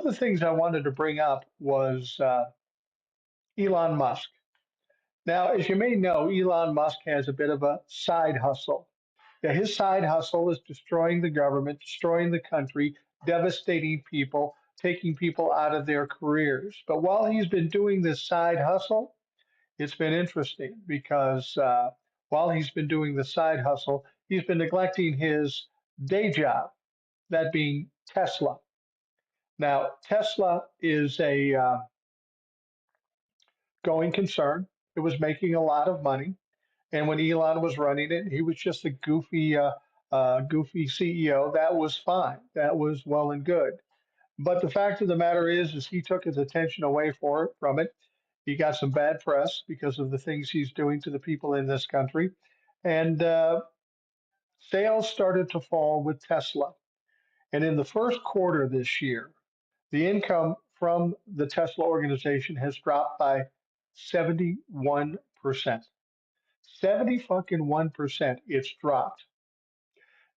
the things I wanted to bring up was Elon Musk. Now, as you may know, Elon Musk has a bit of a side hustle. Now, his side hustle is destroying the government, destroying the country, devastating people, taking people out of their careers. But while he's been doing this side hustle, it's been interesting because while he's been doing the side hustle, he's been neglecting his day job, that being Tesla. Now, Tesla is a going concern. It was making a lot of money. And when Elon was running it, he was just a goofy CEO. That was fine. That was well and good. But the fact of the matter is he took his attention away from it. He got some bad press because of the things he's doing to the people in this country, and sales started to fall with Tesla. And in the first quarter this year, the income from the Tesla organization has dropped by 71%. 70 fucking 1%. It's dropped.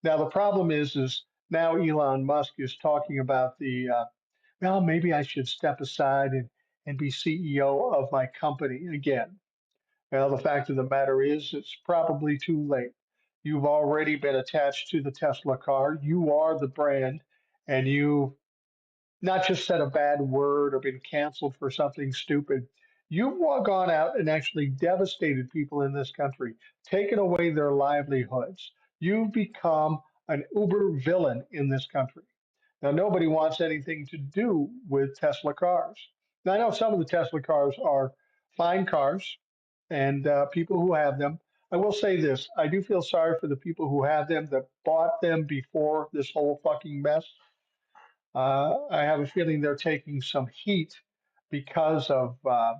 Now the problem is now Elon Musk is talking about well, maybe I should step aside and be CEO of my company again. Well, the fact of the matter is, it's probably too late. You've already been attached to the Tesla car. You are the brand, and you not just said a bad word or been canceled for something stupid. You've gone out and actually devastated people in this country, taken away their livelihoods. You've become an uber villain in this country. Now, nobody wants anything to do with Tesla cars. Now, I know some of the Tesla cars are fine cars and people who have them. I will say this, I do feel sorry for the people who have them that bought them before this whole fucking mess. I have a feeling they're taking some heat because of uh,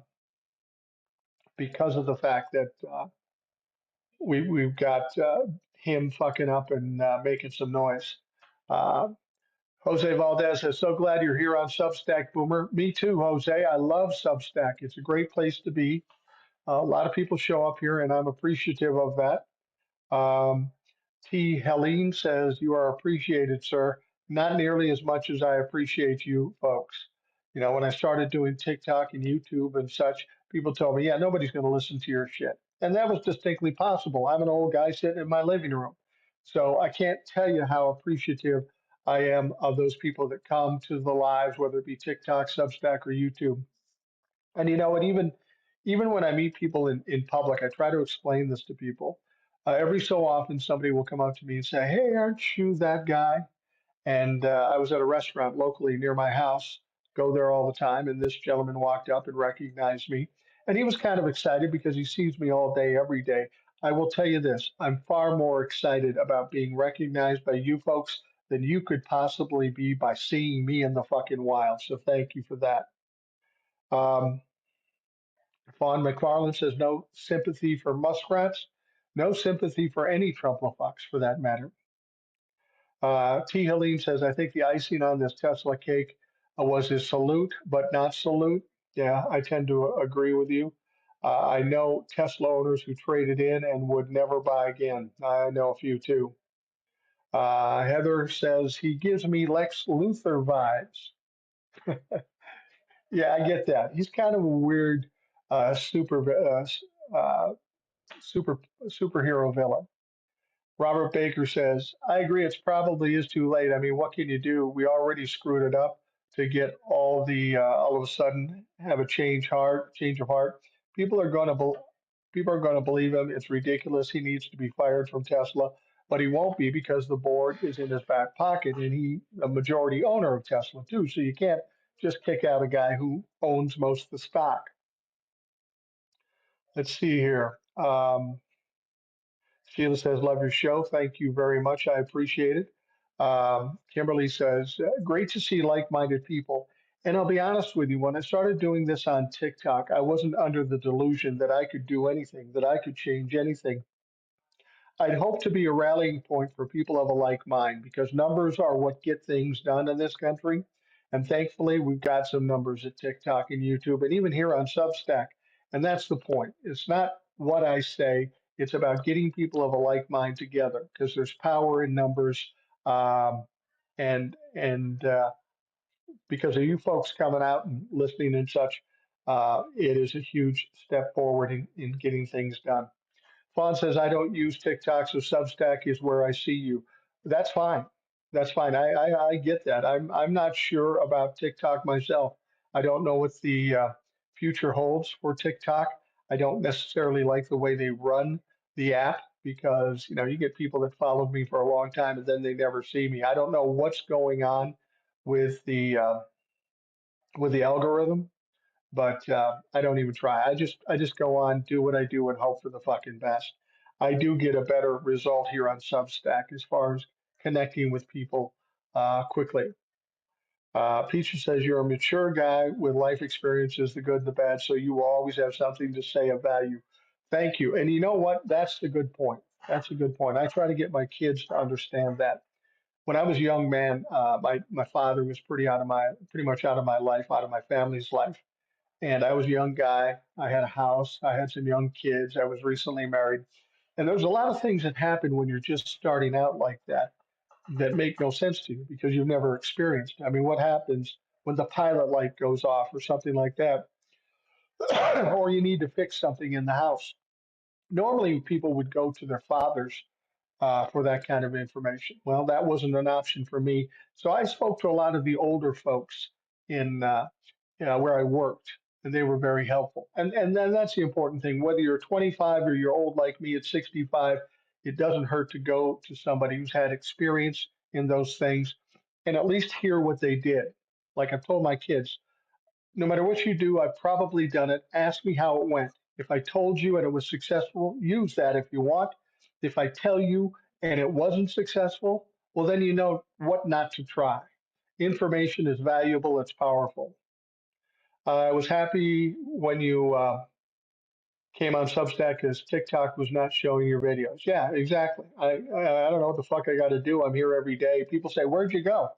because of the fact that we've got him fucking up and making some noise. Uh, Jose Valdez says, "So glad you're here on Substack, Boomer." Me too, Jose. I love Substack. It's a great place to be. A lot of people show up here, and I'm appreciative of that. Um, T. Helene says, "You are appreciated, sir. Not nearly as much as I appreciate you folks. You know, when I started doing TikTok and YouTube and such, people told me, yeah, nobody's going to listen to your shit. And that was distinctly possible. I'm an old guy sitting in my living room. So I can't tell you how appreciative I am of those people that come to the lives, whether it be TikTok, Substack, or YouTube. And you know, and even when I meet people in public, I try to explain this to people. Every so often, somebody will come up to me and say, "Hey, aren't you that guy?" And I was at a restaurant locally near my house, go there all the time, and this gentleman walked up and recognized me. And he was kind of excited because he sees me all day, every day. I will tell you this, I'm far more excited about being recognized by you folks than you could possibly be by seeing me in the fucking wild. So thank you for that. Um, Fawn McFarland says no sympathy for muskrats, no sympathy for any Trumplefucks for that matter. T. Helene says, I think the icing on this Tesla cake was his salute, but not salute. Yeah, I tend to agree with you. I know Tesla owners who traded in and would never buy again. I know a few too. Heather says, he gives me Lex Luthor vibes. Yeah, I get that. He's kind of a weird uh, super, uh, uh, super superhero villain. Robert Baker says, I agree, it's probably is too late. I mean, what can you do? We already screwed it up to get all of a sudden have a change of heart. People are going to people are going to believe him. It's ridiculous. He needs to be fired from Tesla, but he won't be because the board is in his back pocket and he a majority owner of Tesla too. So you can't just kick out a guy who owns most of the stock. Let's see here. Sheila says, love your show. Thank you very much. I appreciate it. Kimberly says, great to see like minded people. And I'll be honest with you, when I started doing this on TikTok, I wasn't under the delusion that I could do anything, that I could change anything. I'd hope to be a rallying point for people of a like mind because numbers are what get things done in this country. And thankfully, we've got some numbers at TikTok and YouTube and even here on Substack. And that's the point. It's not what I say, it's about getting people of a like mind together because there's power in numbers. Um, and because of you folks coming out and listening and such. It is a huge step forward in getting things done. Fawn says, I don't use TikTok, so Substack is where I see you. That's fine. That's fine. I get that. I'm not sure about TikTok myself. I don't know what the future holds for TikTok. I don't necessarily like the way they run the app because you get people that followed me for a long time and then they never see me. I don't know what's going on with the algorithm, but I don't even try. I just go on, do what I do, and hope for the fucking best. I do get a better result here on Substack as far as connecting with people quickly. Peaches says you're a mature guy with life experiences, the good, the bad, so you will always have something to say of value. Thank you. And you know what? That's the good point. That's a good point. I try to get my kids to understand that. When I was a young man, my father was pretty much out of my life, out of my family's life, and I was a young guy. I had a house. I had some young kids. I was recently married. And there's a lot of things that happen when you're just starting out like that that make no sense to you because you've never experienced. I mean, what happens when the pilot light goes off or something like that, or you need to fix something in the house? Normally, people would go to their fathers for that kind of information. Well, that wasn't an option for me. So I spoke to a lot of the older folks in where I worked, and they were very helpful. And then that's the important thing. Whether you're 25 or you're old like me at 65, it doesn't hurt to go to somebody who's had experience in those things and at least hear what they did. Like I've told my kids, no matter what you do, I've probably done it. Ask me how it went. If I told you and it was successful, use that if you want. If I tell you and it wasn't successful, well, then you know what not to try. Information is valuable, it's powerful. I was happy when you came on Substack because TikTok was not showing your videos. Yeah, exactly. I don't know what the fuck I got to do. I'm here every day. People say, "Where'd you go?"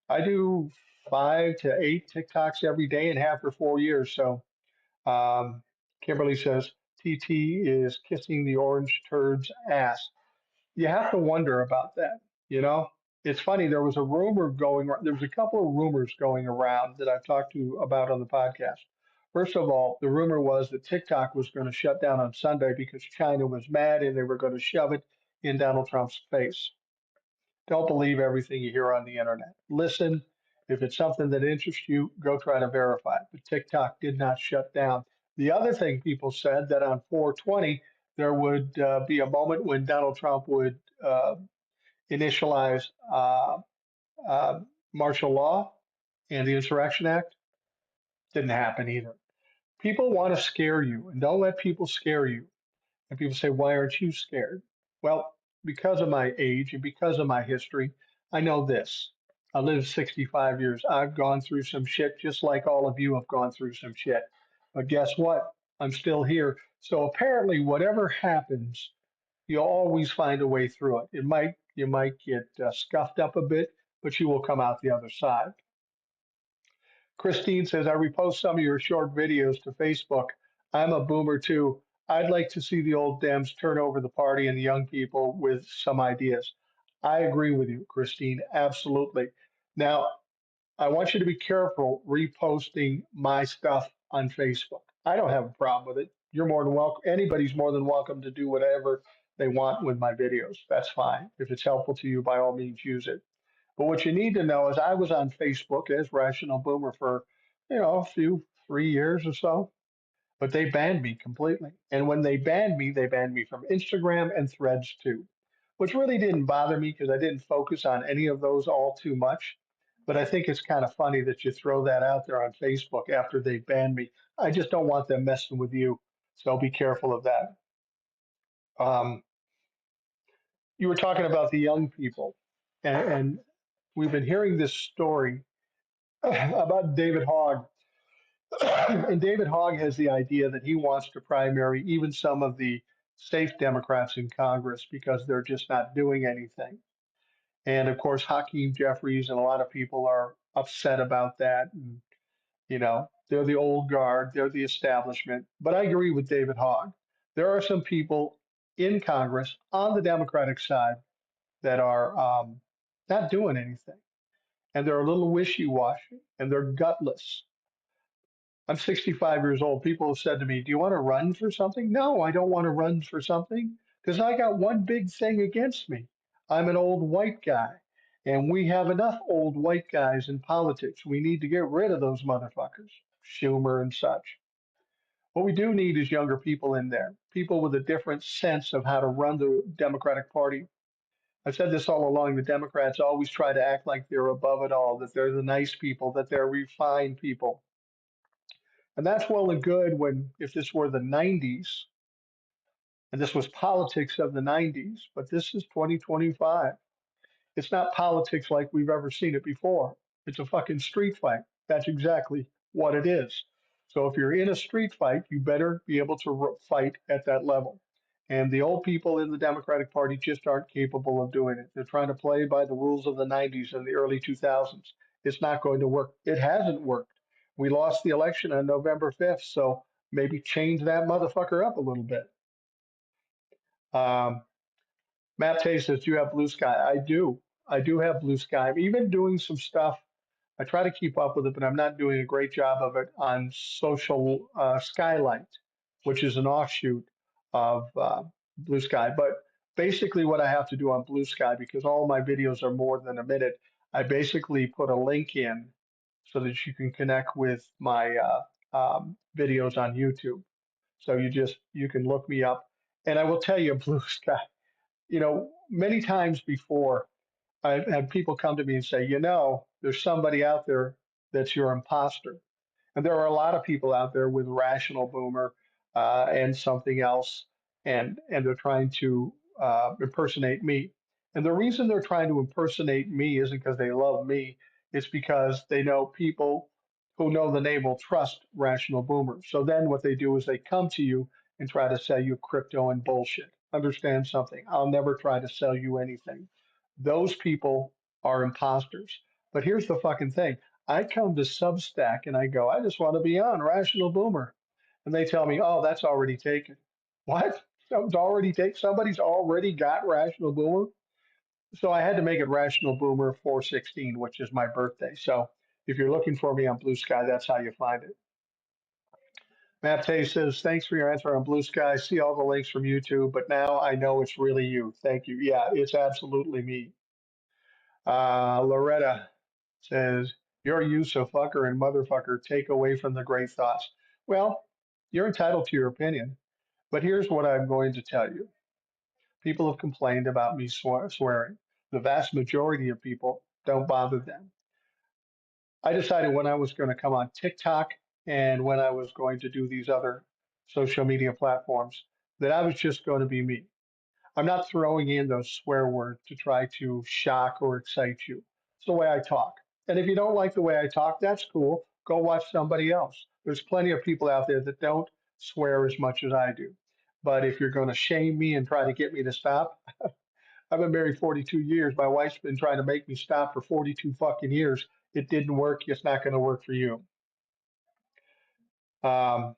I do 5 to 8 TikToks every day and have for 4 years. So Kimberly says TT is kissing the orange turd's ass. You have to wonder about that. You know, it's funny. There was a rumor going. There was a couple of rumors going around that I've talked to about on the podcast. First of all, the rumor was that TikTok was going to shut down on Sunday because China was mad and they were going to shove it in Donald Trump's face. Don't believe everything you hear on the internet. Listen, if it's something that interests you, go try to verify it. But TikTok did not shut down. The other thing people said that on 420, there would be a moment when Donald Trump would initialize uh, martial law and the Insurrection Act. Didn't happen either. People want to scare you, and don't let people scare you. And people say, why aren't you scared? Well, because of my age and because of my history, I know this. I lived 65 years. I've gone through some shit just like all of you have gone through some shit. But guess what? I'm still here. So apparently, whatever happens, you'll always find a way through it. You might get scuffed up a bit, but you will come out the other side. Christine says, I repost some of your short videos to Facebook. I'm a boomer too. I'd like to see the old Dems turn over the party and the young people with some ideas. I agree with you, Christine. Absolutely. Now, I want you to be careful reposting my stuff on Facebook. I don't have a problem with it. You're more than welcome. Anybody's more than welcome to do whatever they want with my videos. That's fine. If it's helpful to you, by all means, use it. But what you need to know is I was on Facebook as Rational Boomer for, a few 3 years or so, but they banned me completely. And when they banned me from Instagram and Threads too, which really didn't bother me because I didn't focus on any of those all too much. But I think it's kind of funny that you throw that out there on Facebook after they banned me. I just don't want them messing with you. So be careful of that. Um, you were talking about the young people, and we've been hearing this story about David Hogg. And David Hogg has the idea that he wants to primary even some of the safe Democrats in Congress because they're just not doing anything. And of course, Hakeem Jeffries and a lot of people are upset about that. And, they're the old guard, they're the establishment. But I agree with David Hogg. There are some people in Congress on the Democratic side that are not doing anything. and they're a little wishy-washy and they're gutless. I'm 65 years old. People have said to me, "Do you want to run for something?" No, I don't want to run for something because I got one big thing against me. I'm an old white guy, and we have enough old white guys in politics. We need to get rid of those motherfuckers, Schumer and such. What we do need is younger people in there, people with a different sense of how to run the Democratic Party. I've said this all along. The Democrats always try to act like they're above it all, that they're the nice people, that they're refined people. And that's well and good when, if this were the 90s, and this was politics of the 90s, but this is 2025. It's not politics like we've ever seen it before. It's a fucking street fight. That's exactly what it is. So if you're in a street fight, you better be able to fight at that level. And the old people in the Democratic Party just aren't capable of doing it. They're trying to play by the rules of the 90s and the early 2000s. It's not going to work. It hasn't worked. We lost the election on November 5th, so maybe change that motherfucker up a little bit. Um, Matt Tay says, "Do you have blue sky?" I do. I do have blue sky. I'm even doing some stuff. I try to keep up with it, but I'm not doing a great job of it on social skylight, which is an offshoot of blue sky. But basically, what I have to do on blue sky, because all my videos are more than a minute, I basically put a link in so that you can connect with my videos on YouTube. So you can look me up, and I will tell you, blue sky. Many times before, I've had people come to me and say, there's somebody out there that's your imposter. And there are a lot of people out there with rational boomer and something else, and they're trying to impersonate me. And the reason they're trying to impersonate me isn't because they love me, it's because they know people who know the name will trust rational boomer. So then what they do is they come to you and try to sell you crypto and bullshit. Understand something? I'll never try to sell you anything. Those people are imposters. But here's the fucking thing. I come to Substack and I go, I just want to be on Rational Boomer. And they tell me, oh, that's already taken. What? Somebody's already got Rational Boomer. So I had to make it Rational Boomer 416, which is my birthday. So if you're looking for me on Blue Sky, that's how you find it. Matt Tay says, thanks for your answer on Blue Sky. I see all the links from YouTube, but now I know it's really you. Thank you. Yeah, it's absolutely me. Loretta says, your use of fucker and motherfucker take away from the great thoughts. Well, you're entitled to your opinion, but here's what I'm going to tell you. People have complained about me swearing. The vast majority of people don't bother them. I decided when I was going to come on TikTok and when I was going to do these other social media platforms that I was just going to be me. I'm not throwing in those swear words to try to shock or excite you. It's the way I talk. And if you don't like the way I talk, that's cool. Go watch somebody else. There's plenty of people out there that don't swear as much as I do. But if you're going to shame me and try to get me to stop, I've been married 42 years. My wife's been trying to make me stop for 42 fucking years. It didn't work. It's not going to work for you. Um,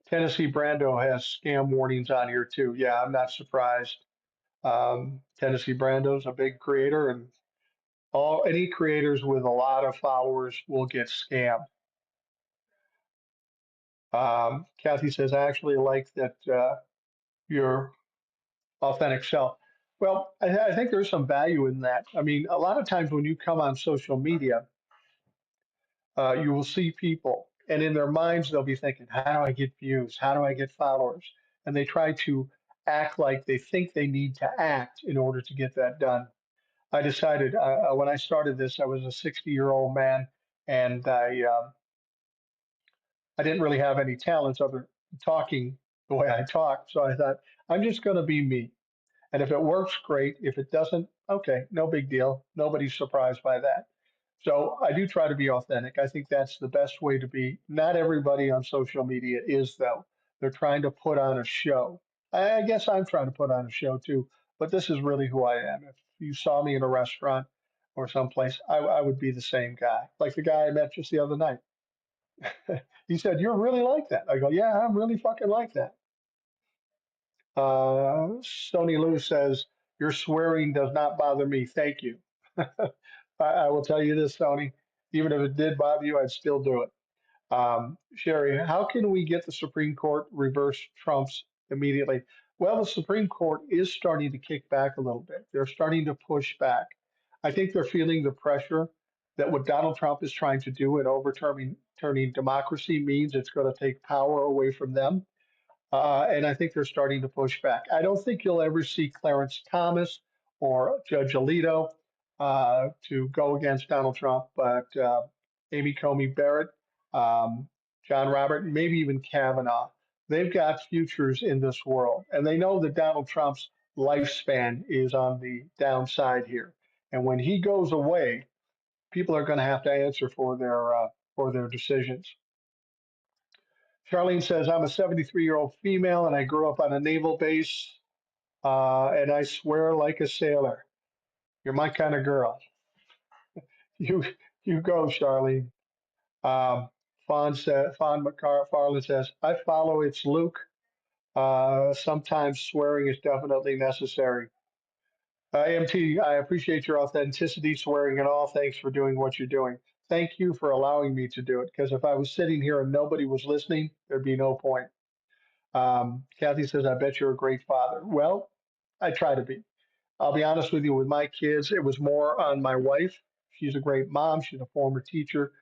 Tennessee Brando has scam warnings on here too. Yeah, I'm not surprised. Tennessee Brando's a big creator, and any creators with a lot of followers will get scammed. Kathy says, I actually like that your authentic self. Well, I think there's some value in that. I mean, a lot of times when you come on social media, you will see people, and in their minds, they'll be thinking, how do I get views? How do I get followers? And they try to act like they think they need to act in order to get that done. I decided when I started this, I was a 60-year-old man, and I didn't really have any talents other than talking the way I talk. So I thought I'm just going to be me, and if it works, great. If it doesn't, okay, no big deal. Nobody's surprised by that. So I do try to be authentic. I think that's the best way to be. Not everybody on social media is, though. They're trying to put on a show. I guess I'm trying to put on a show too, but this is really who I am. If you saw me in a restaurant or someplace, I would be the same guy. Like the guy I met just the other night. He said, "You're really like that." I go, "Yeah, I'm really fucking like that." Sony Lou says, "Your swearing does not bother me. Thank you." I will tell you this, Tony. Even if it did bother you, I'd still do it. Sherry, how can we get the Supreme Court reverse Trump's immediately? Well, the Supreme Court is starting to kick back a little bit. They're starting to push back. I think they're feeling the pressure that what Donald Trump is trying to do in overturning turning democracy means it's going to take power away from them. And I think they're starting to push back. I don't think you'll ever see Clarence Thomas or Judge Alito to go against Donald Trump, but Amy Coney Barrett, um, John Robert, maybe even Kavanaugh, they've got futures in this world. And they know that Donald Trump's lifespan is on the downside here. And when he goes away, people are going to have to answer for their decisions. Charlene says, I'm a 73-year-old female and I grew up on a naval base and I swear like a sailor. You're my kind of girl. You you go, Charlene. Um, Fawn McFarland says, I follow it's Luke. Sometimes swearing is definitely necessary. AMT, I appreciate your authenticity, swearing and all. Thanks for doing what you're doing. Thank you for allowing me to do it because if I was sitting here and nobody was listening, there'd be no point. Kathy says, I bet you're a great father. Well, I try to be. I'll be honest with you, with my kids, it was more on my wife. She's a great mom, she's a former teacher.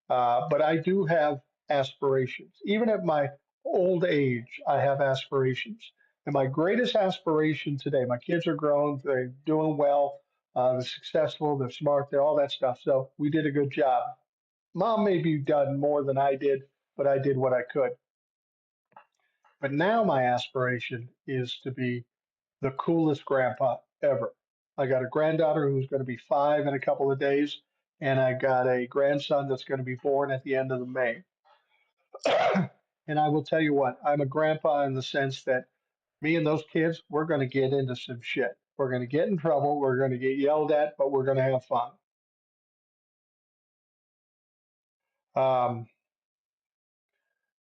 But I do have aspirations. Even at my old age, I have aspirations. And my greatest aspiration today, my kids are grown, they're doing well, they're successful, they're smart, they're all that stuff. So we did a good job. Mom maybe done more than I did, but I did what I could. But now my aspiration is to be the coolest grandpa ever. I got a granddaughter who's going to be 5 in a couple of days, and I got a grandson that's going to be born at the end of the May. And I will tell you what, I'm a grandpa in the sense that me and those kids, we're going to get into some shit. We're going to get in trouble. We're going to get yelled at, but we're going to have fun. Um,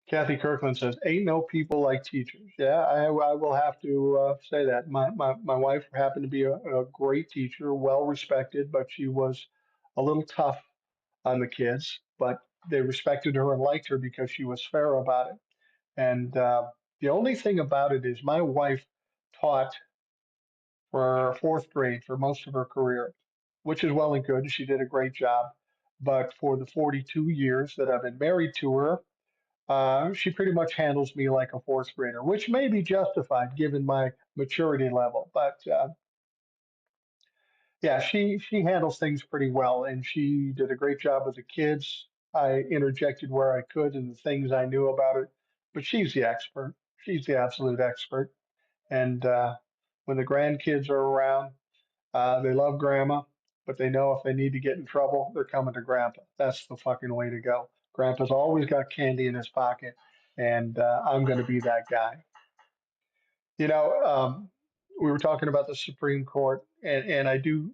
Kathy Kirkland says, "Ain't no people like teachers." Yeah, I will have to say that. My wife happened to be a great teacher, well respected, but she was a little tough on the kids. But they respected her and liked her because she was fair about it. And the only thing about it is, my wife taught for fourth grade for most of her career, which is well and good. She did a great job. But for the 42 years that I've been married to her, she pretty much handles me like a fourth grader, which may be justified given my maturity level. But yeah, she handles things pretty well, and she did a great job with the kids. I interjected where I could and the things I knew about it, but she's the expert. She's the absolute expert. And when the grandkids are around, they love grandma, but they know if they need to get in trouble, they're coming to grandpa. That's the fucking way to go. Grandpa's always got candy in his pocket, and I'm going to be that guy. You know, we were talking about the Supreme Court, and I do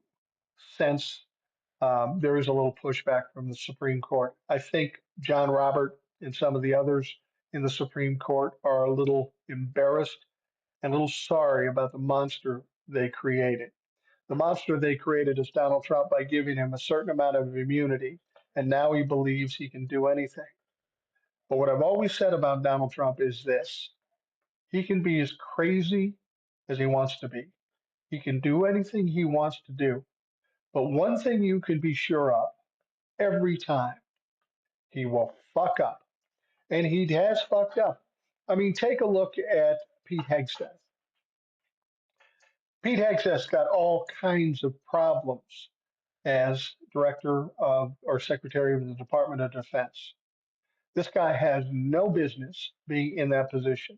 sense there is a little pushback from the Supreme Court. I think John Robert and some of the others in the Supreme Court are a little embarrassed and a little sorry about the monster they created. The monster they created is Donald Trump by giving him a certain amount of immunity, and now he believes he can do anything. But what I've always said about Donald Trump is this: he can be as crazy as he wants to be, he can do anything he wants to do. But one thing you can be sure of every time, he will fuck up. And he has fucked up. I mean, take a look at Pete Hegseth. Pete Hegseth's got all kinds of problems as director of or secretary of the Department of Defense. This guy has no business being in that position.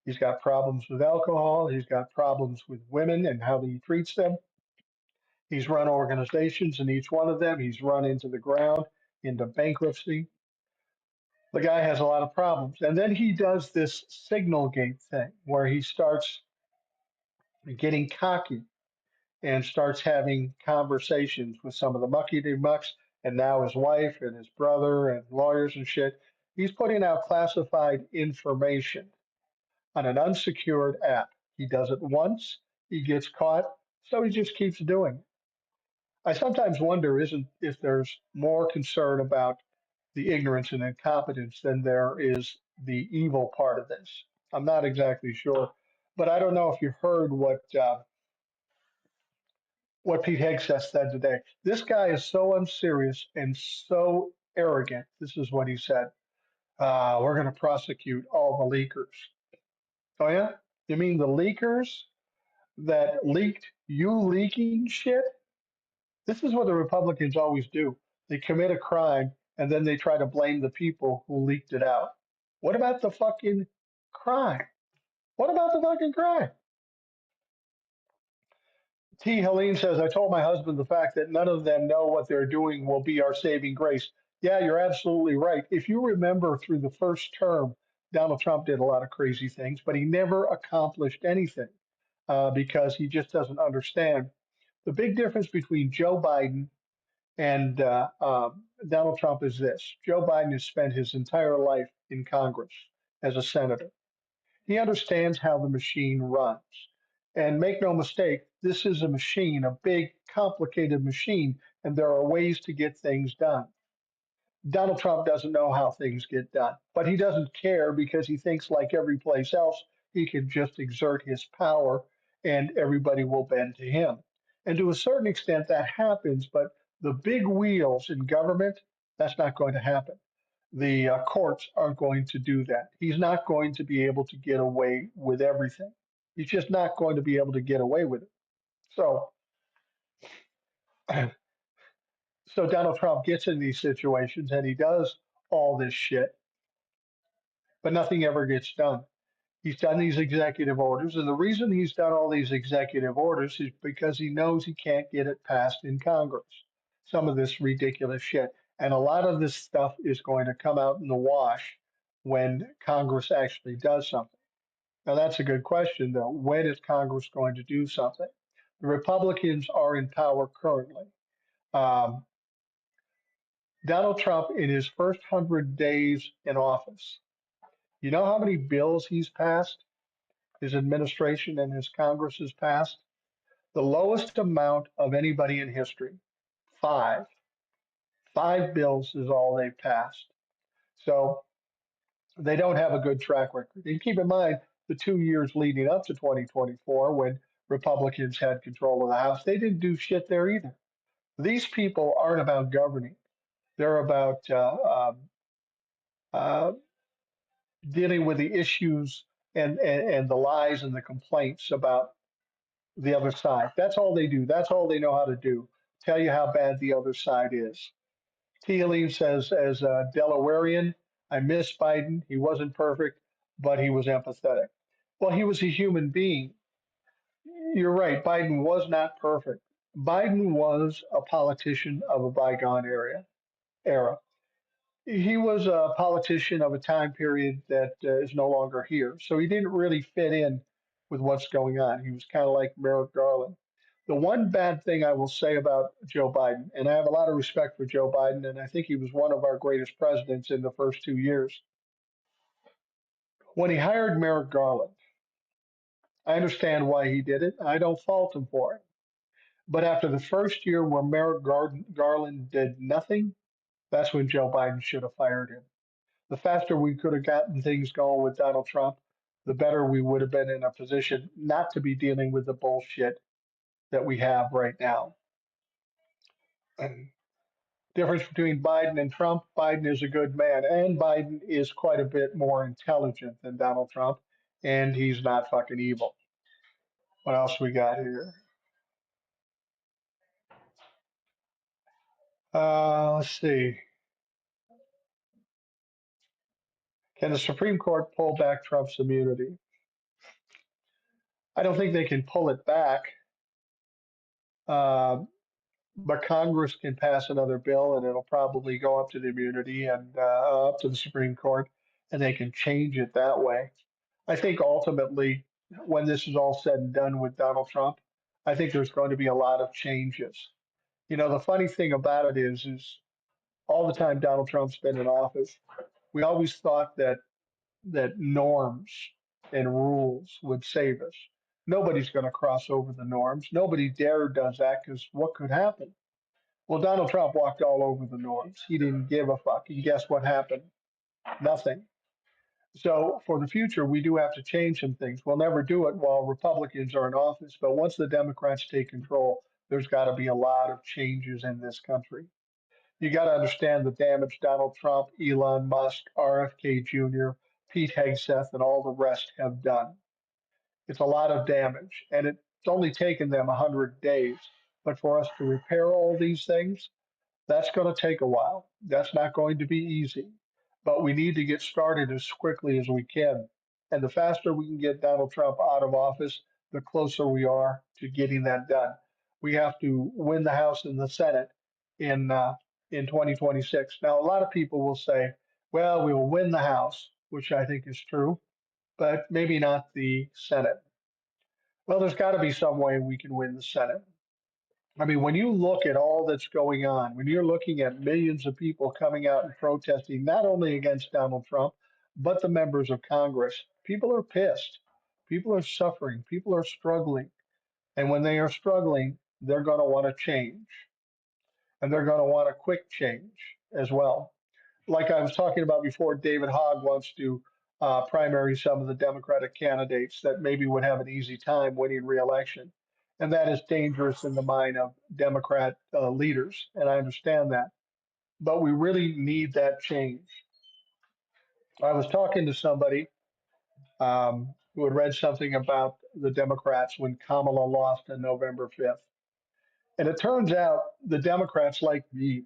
He's got problems with alcohol. He's got problems with women and how he treats them. He's run organizations in each one of them. He's run into the ground, into bankruptcy. The guy has a lot of problems. And then he does this signal gate thing where he starts getting cocky and starts having conversations with some of the mucky mucks and now his wife and his brother and lawyers and shit. He's putting out classified information on an unsecured app. He does it once, he gets caught, so he just keeps doing it. I sometimes wonder isn't if there's more concern about the ignorance and incompetence than there is the evil part of this. I'm not exactly sure, but I don't know if you heard what Pete Hegseth said today. This guy is so unserious and so arrogant. This is what he said. We're going to prosecute all the leakers. Oh, yeah? You mean the leakers that leaked you leaking shit? This is what the Republicans always do. They commit a crime and then they try to blame the people who leaked it out. What about the fucking crime? What about the fucking crime? T. Helene says, I told my husband the fact that none of them know what they're doing will be our saving grace. Yeah, you're absolutely right. If you remember through the first term, Donald Trump did a lot of crazy things, but he never accomplished anything because he just doesn't understand. The big difference between Joe Biden and Donald Trump is this: Joe Biden has spent his entire life in Congress as a senator. He understands how the machine runs. And make no mistake, this is a machine, a big, complicated machine, and there are ways to get things done. Donald Trump doesn't know how things get done, but he doesn't care because he thinks, like every place else, he can just exert his power and everybody will bend to him. And to a certain extent, that happens, but the big wheels in government, that's not going to happen. The courts aren't going to do that. He's not going to be able to get away with everything. He's just not going to be able to get away with it. So, so Donald Trump gets in these situations and he does all this shit, but nothing ever gets done. He's done these executive orders, and the reason he's done all these executive orders is because he knows he can't get it passed in Congress. Some of this ridiculous shit. And a lot of this stuff is going to come out in the wash when Congress actually does something. Now, that's a good question, though. When is Congress going to do something? The Republicans are in power currently. Um, Donald Trump, in his first 100 days in office, you know how many bills he's passed? His administration and his Congress has passed? The lowest amount of anybody in history. Five. Five bills is all they've passed. So they don't have a good track record. And keep in mind, the 2 years leading up to 2024, when Republicans had control of the House, they didn't do shit there either. These people aren't about governing. They're about uh, dealing with the issues and the lies and the complaints about the other side. That's all they do. That's all they know how to do. Tell you how bad the other side is. Tia Lee says, as a Delawarean, I miss Biden. He wasn't perfect, but he was empathetic. Well, he was a human being. You're right. Biden was not perfect. Biden was a politician of a bygone era. He was a politician of a time period that is no longer here. So he didn't really fit in with what's going on. He was kind of like Merrick Garland. The one bad thing I will say about Joe Biden, and I have a lot of respect for Joe Biden, and I think he was one of our greatest presidents in the first 2 years. When he hired Merrick Garland, I understand why he did it. I don't fault him for it. But after the first year where Garland did nothing, that's when Joe Biden should have fired him. The faster we could have gotten things going with Donald Trump, the better we would have been in a position not to be dealing with the bullshit that we have right now. And difference between Biden and Trump: Biden is a good man, and Biden is quite a bit more intelligent than Donald Trump, and he's not fucking evil. What else we got here? Let's see. Can the Supreme Court pull back Trump's immunity? I don't think they can pull it back. Uh, but Congress can pass another bill and it'll probably go up to the immunity and up to the Supreme Court, and they can change it that way. I think ultimately, when this is all said and done with Donald Trump, I think there's going to be a lot of changes. You know, the funny thing about it is all the time Donald Trump's been in office, we always thought that norms and rules would save us. Nobody's going to cross over the norms. Nobody dare does that because what could happen? Well, Donald Trump walked all over the norms. He didn't give a fuck. And guess what happened? Nothing. So for the future, we do have to change some things. We'll never do it while Republicans are in office, but once the Democrats take control, there's got to be a lot of changes in this country. You got to understand the damage Donald Trump, Elon Musk, RFK Jr., Pete Hegseth, and all the rest have done. It's a lot of damage, and it's only taken them 100 days. But for us to repair all these things, that's going to take a while. That's not going to be easy, but we need to get started as quickly as we can. And the faster we can get Donald Trump out of office, the closer we are to getting that done. We have to win the House and the Senate in in 2026. Now, a lot of people will say, "Well, we will win the House," which I think is true, but maybe not the Senate. Well, there's got to be some way we can win the Senate. I mean, when you look at all that's going on, when you're looking at millions of people coming out and protesting, not only against Donald Trump, but the members of Congress, people are pissed. People are suffering. People are struggling. And when they are struggling, they're going to want to change. And they're going to want a quick change as well. Like I was talking about before, David Hogg wants to primary some of the Democratic candidates that maybe would have an easy time winning re-election, and that is dangerous in the mind of Democrat leaders, and I understand that. But we really need that change. I was talking to somebody who had read something about the Democrats when Kamala lost on November 5th, and it turns out the Democrats, like me,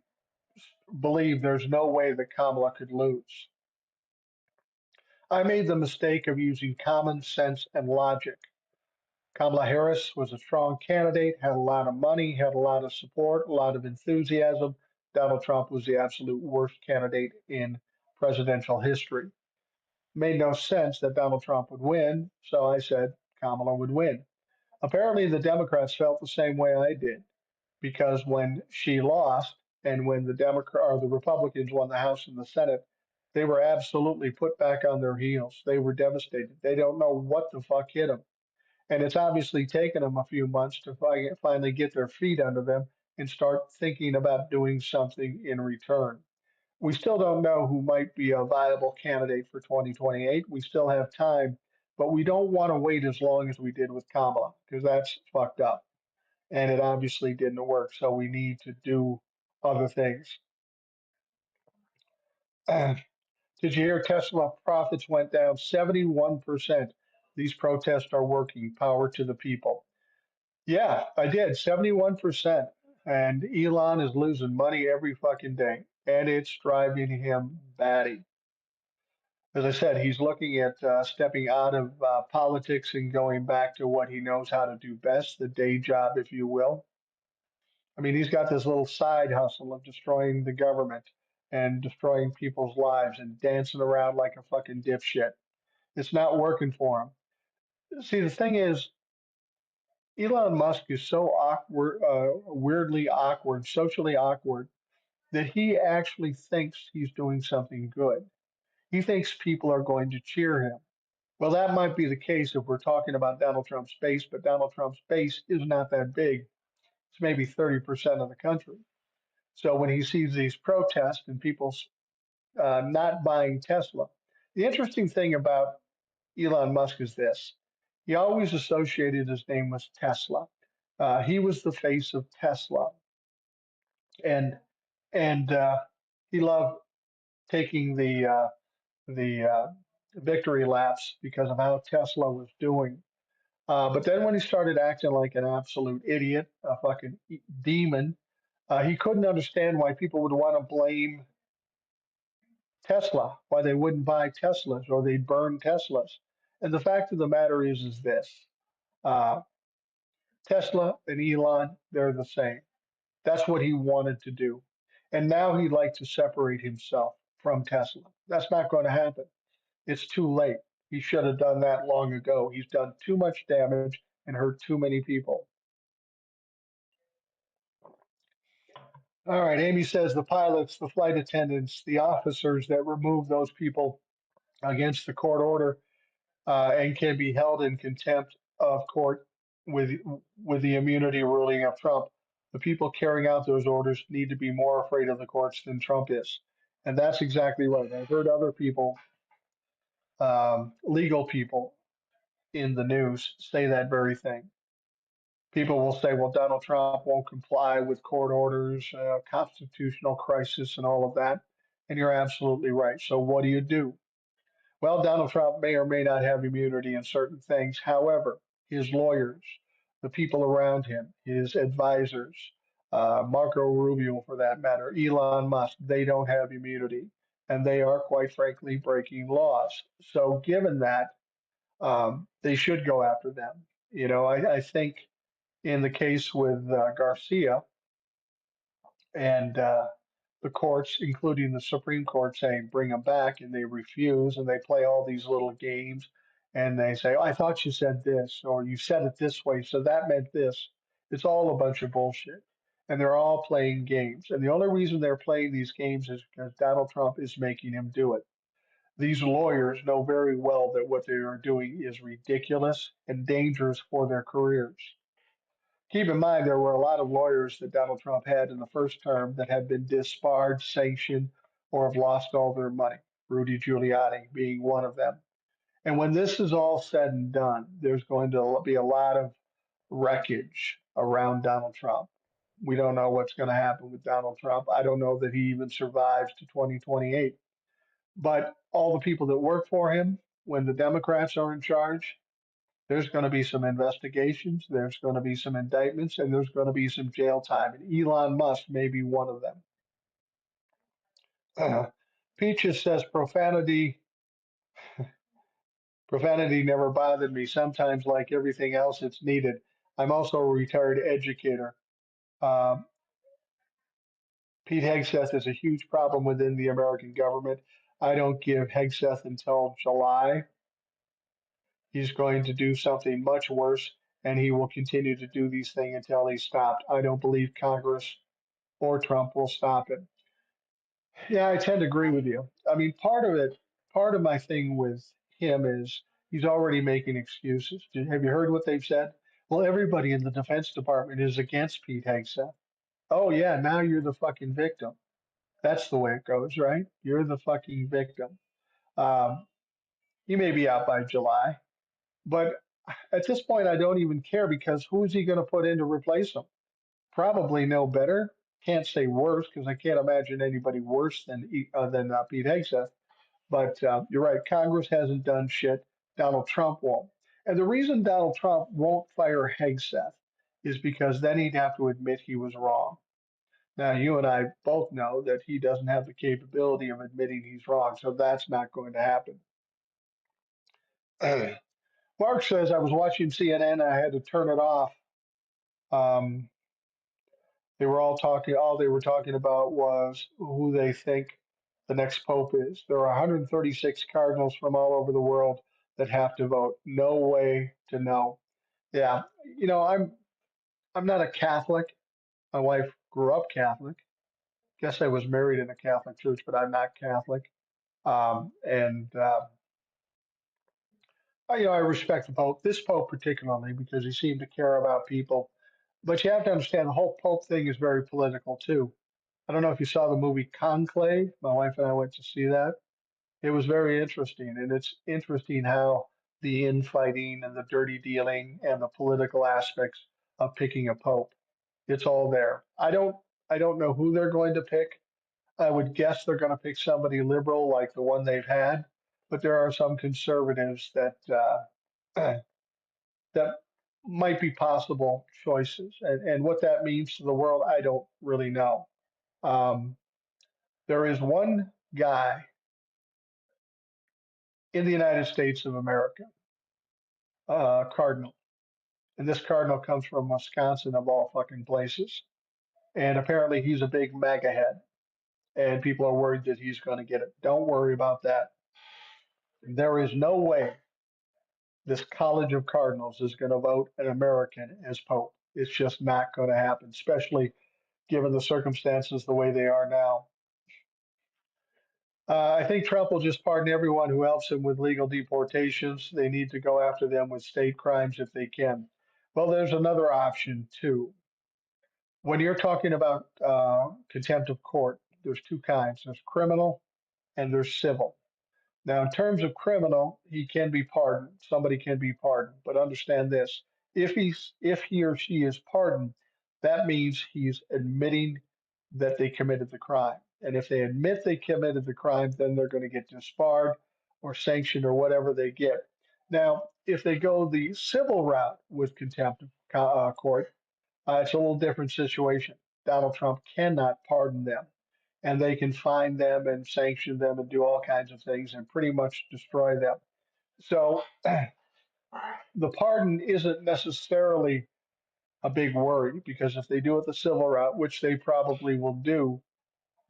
believe there's no way that Kamala could lose. I made the mistake of using common sense and logic. Kamala Harris was a strong candidate, had a lot of money, had a lot of support, a lot of enthusiasm. Donald Trump was the absolute worst candidate in presidential history. Made no sense that Donald Trump would win, so I said Kamala would win. Apparently, the Democrats felt the same way I did because when she lost and when the Democrat or the Republicans won the House and the Senate, they were absolutely put back on their heels. They were devastated. They don't know what the fuck hit them, and it's obviously taken them a few months to finally get their feet under them and start thinking about doing something in return. We still don't know who might be a viable candidate for 2028. We still have time, but we don't want to wait as long as we did with Kamala because that's fucked up and it obviously didn't work. So we need to do other things. Did you hear Tesla profits went down 71%? These protests are working. Power to the people. Yeah, I did. 71%. And Elon is losing money every fucking day. And it's driving him batty. As I said, he's looking at stepping out of politics and going back to what he knows how to do best, the day job, if you will. I mean, he's got this little side hustle of destroying the government and destroying people's lives and dancing around like a fucking dipshit. It's not working for him. See, the thing is, Elon Musk is so awkward, weirdly awkward, socially awkward, that he actually thinks he's doing something good. He thinks people are going to cheer him. Well, that might be the case if we're talking about Donald Trump's base, but Donald Trump's base is not that big. It's maybe 30% of the country. So when he sees these protests and people not buying Tesla, the interesting thing about Elon Musk is this: he always associated his name with Tesla. He was the face of Tesla, and and he loved taking the victory laps because of how Tesla was doing. But then when he started acting like an absolute idiot, a fucking demon, he couldn't understand why people would want to blame Tesla, why they wouldn't buy Teslas or they'd burn Teslas. And the fact of the matter is this: uh, Tesla and Elon, they're the same. That's what he wanted to do. And now he'd like to separate himself from Tesla. That's not going to happen. It's too late. He should have done that long ago. He's done too much damage and hurt too many people. All right, Amy says the pilots, the flight attendants, the officers that remove those people against the court order and can be held in contempt of court with with the immunity ruling of Trump. The people carrying out those orders need to be more afraid of the courts than Trump is. And that's exactly right. I've heard other people, legal people in the news, say that very thing. People will say, well, Donald Trump won't comply with court orders, constitutional crisis, and all of that. And you're absolutely right. So, what do you do? Well, Donald Trump may or may not have immunity in certain things. However, his lawyers, the people around him, his advisors, Marco Rubio for that matter, Elon Musk, they don't have immunity. And they are, quite frankly, breaking laws. So, given that, they should go after them. I think in the case with Garcia and the courts, including the Supreme Court, saying bring them back, and they refuse, and they play all these little games, and they say, oh, "I thought you said this, or you said it this way, so that meant this." It's all a bunch of bullshit, and they're all playing games. And the only reason they're playing these games is because Donald Trump is making him do it. These lawyers know very well that what they are doing is ridiculous and dangerous for their careers. Keep in mind, there were a lot of lawyers that Donald Trump had in the first term that have been disbarred, sanctioned, or have lost all their money. Rudy Giuliani being one of them. And when this is all said and done, there's going to be a lot of wreckage around Donald Trump. We don't know what's going to happen with Donald Trump. I don't know that he even survives to 2028. But all the people that work for him, when the Democrats are in charge, there's going to be some investigations, there's going to be some indictments, and there's going to be some jail time. And Elon Musk may be one of them. Uh, Peaches says profanity never bothered me. Sometimes, like everything else, it's needed. I'm also a retired educator. Um, Pete Hegseth is a huge problem within the American government. I don't give Hegseth until July. He's going to do something much worse, and he will continue to do these things until he's stopped. I don't believe Congress or Trump will stop it. Yeah, I tend to agree with you. I mean, part of my thing with him is he's already making excuses. Have you heard what they've said? Well, everybody in the Defense Department is against Pete Hegseth. Oh, yeah, now you're the fucking victim. That's the way it goes, right? You're the fucking victim. Um, he may be out by July, but at this point, I don't even care because who is he going to put in to replace him? Probably no better. Can't say worse because I can't imagine anybody worse than Pete Hegseth. But you're right. Congress hasn't done shit. Donald Trump won't. And the reason Donald Trump won't fire Hegseth is because then he'd have to admit he was wrong. Now, you and I both know that he doesn't have the capability of admitting he's wrong, so that's not going to happen. Mark says, I was watching CNN, I had to turn it off. Um, They were all they were talking about was who they think the next pope is. There are 136 cardinals from all over the world that have to vote. No way to know. Yeah, I'm not a Catholic. My wife grew up Catholic. Guess I was married in a Catholic church, but I'm not Catholic. And I respect the Pope, this Pope particularly, because he seemed to care about people. But you have to understand the whole Pope thing is very political too. I don't know if you saw the movie Conclave. My wife and I went to see that. It was very interesting, and it's interesting how the infighting and the dirty dealing and the political aspects of picking a pope. It's all there. I don't know who they're going to pick. I would guess they're going to pick somebody liberal like the one they've had, but there are some conservatives that might be possible choices. And what that means to the world, I don't really know. Um, there is one guy in the United States of America, cardinal, and this cardinal comes from Wisconsin of all fucking places. And apparently he's a big MAGA head, and people are worried that he's going to get it. Don't worry about that. There is no way this college of cardinals is going to vote an American as pope. It's just not going to happen, especially given the circumstances the way they are now. I think Trump will just pardon everyone who helps him with legal deportations. They need to go after them with state crimes if they can. Well, there's another option too. When you're talking about contempt of court, there's two kinds. There's criminal and there's civil. Now, in terms of criminal, he can be pardoned. Somebody can be pardoned, but understand this: if he or she is pardoned, that means he's admitting that they committed the crime. And if they admit they committed the crime, then they're going to get disbarred or sanctioned or whatever they get. Now, if they go the civil route with contempt of court, it's a little different situation. Donald Trump cannot pardon them, and they can fine them and sanction them and do all kinds of things and pretty much destroy them. So the pardon isn't necessarily a big worry because if they do it the civil route, which they probably will do,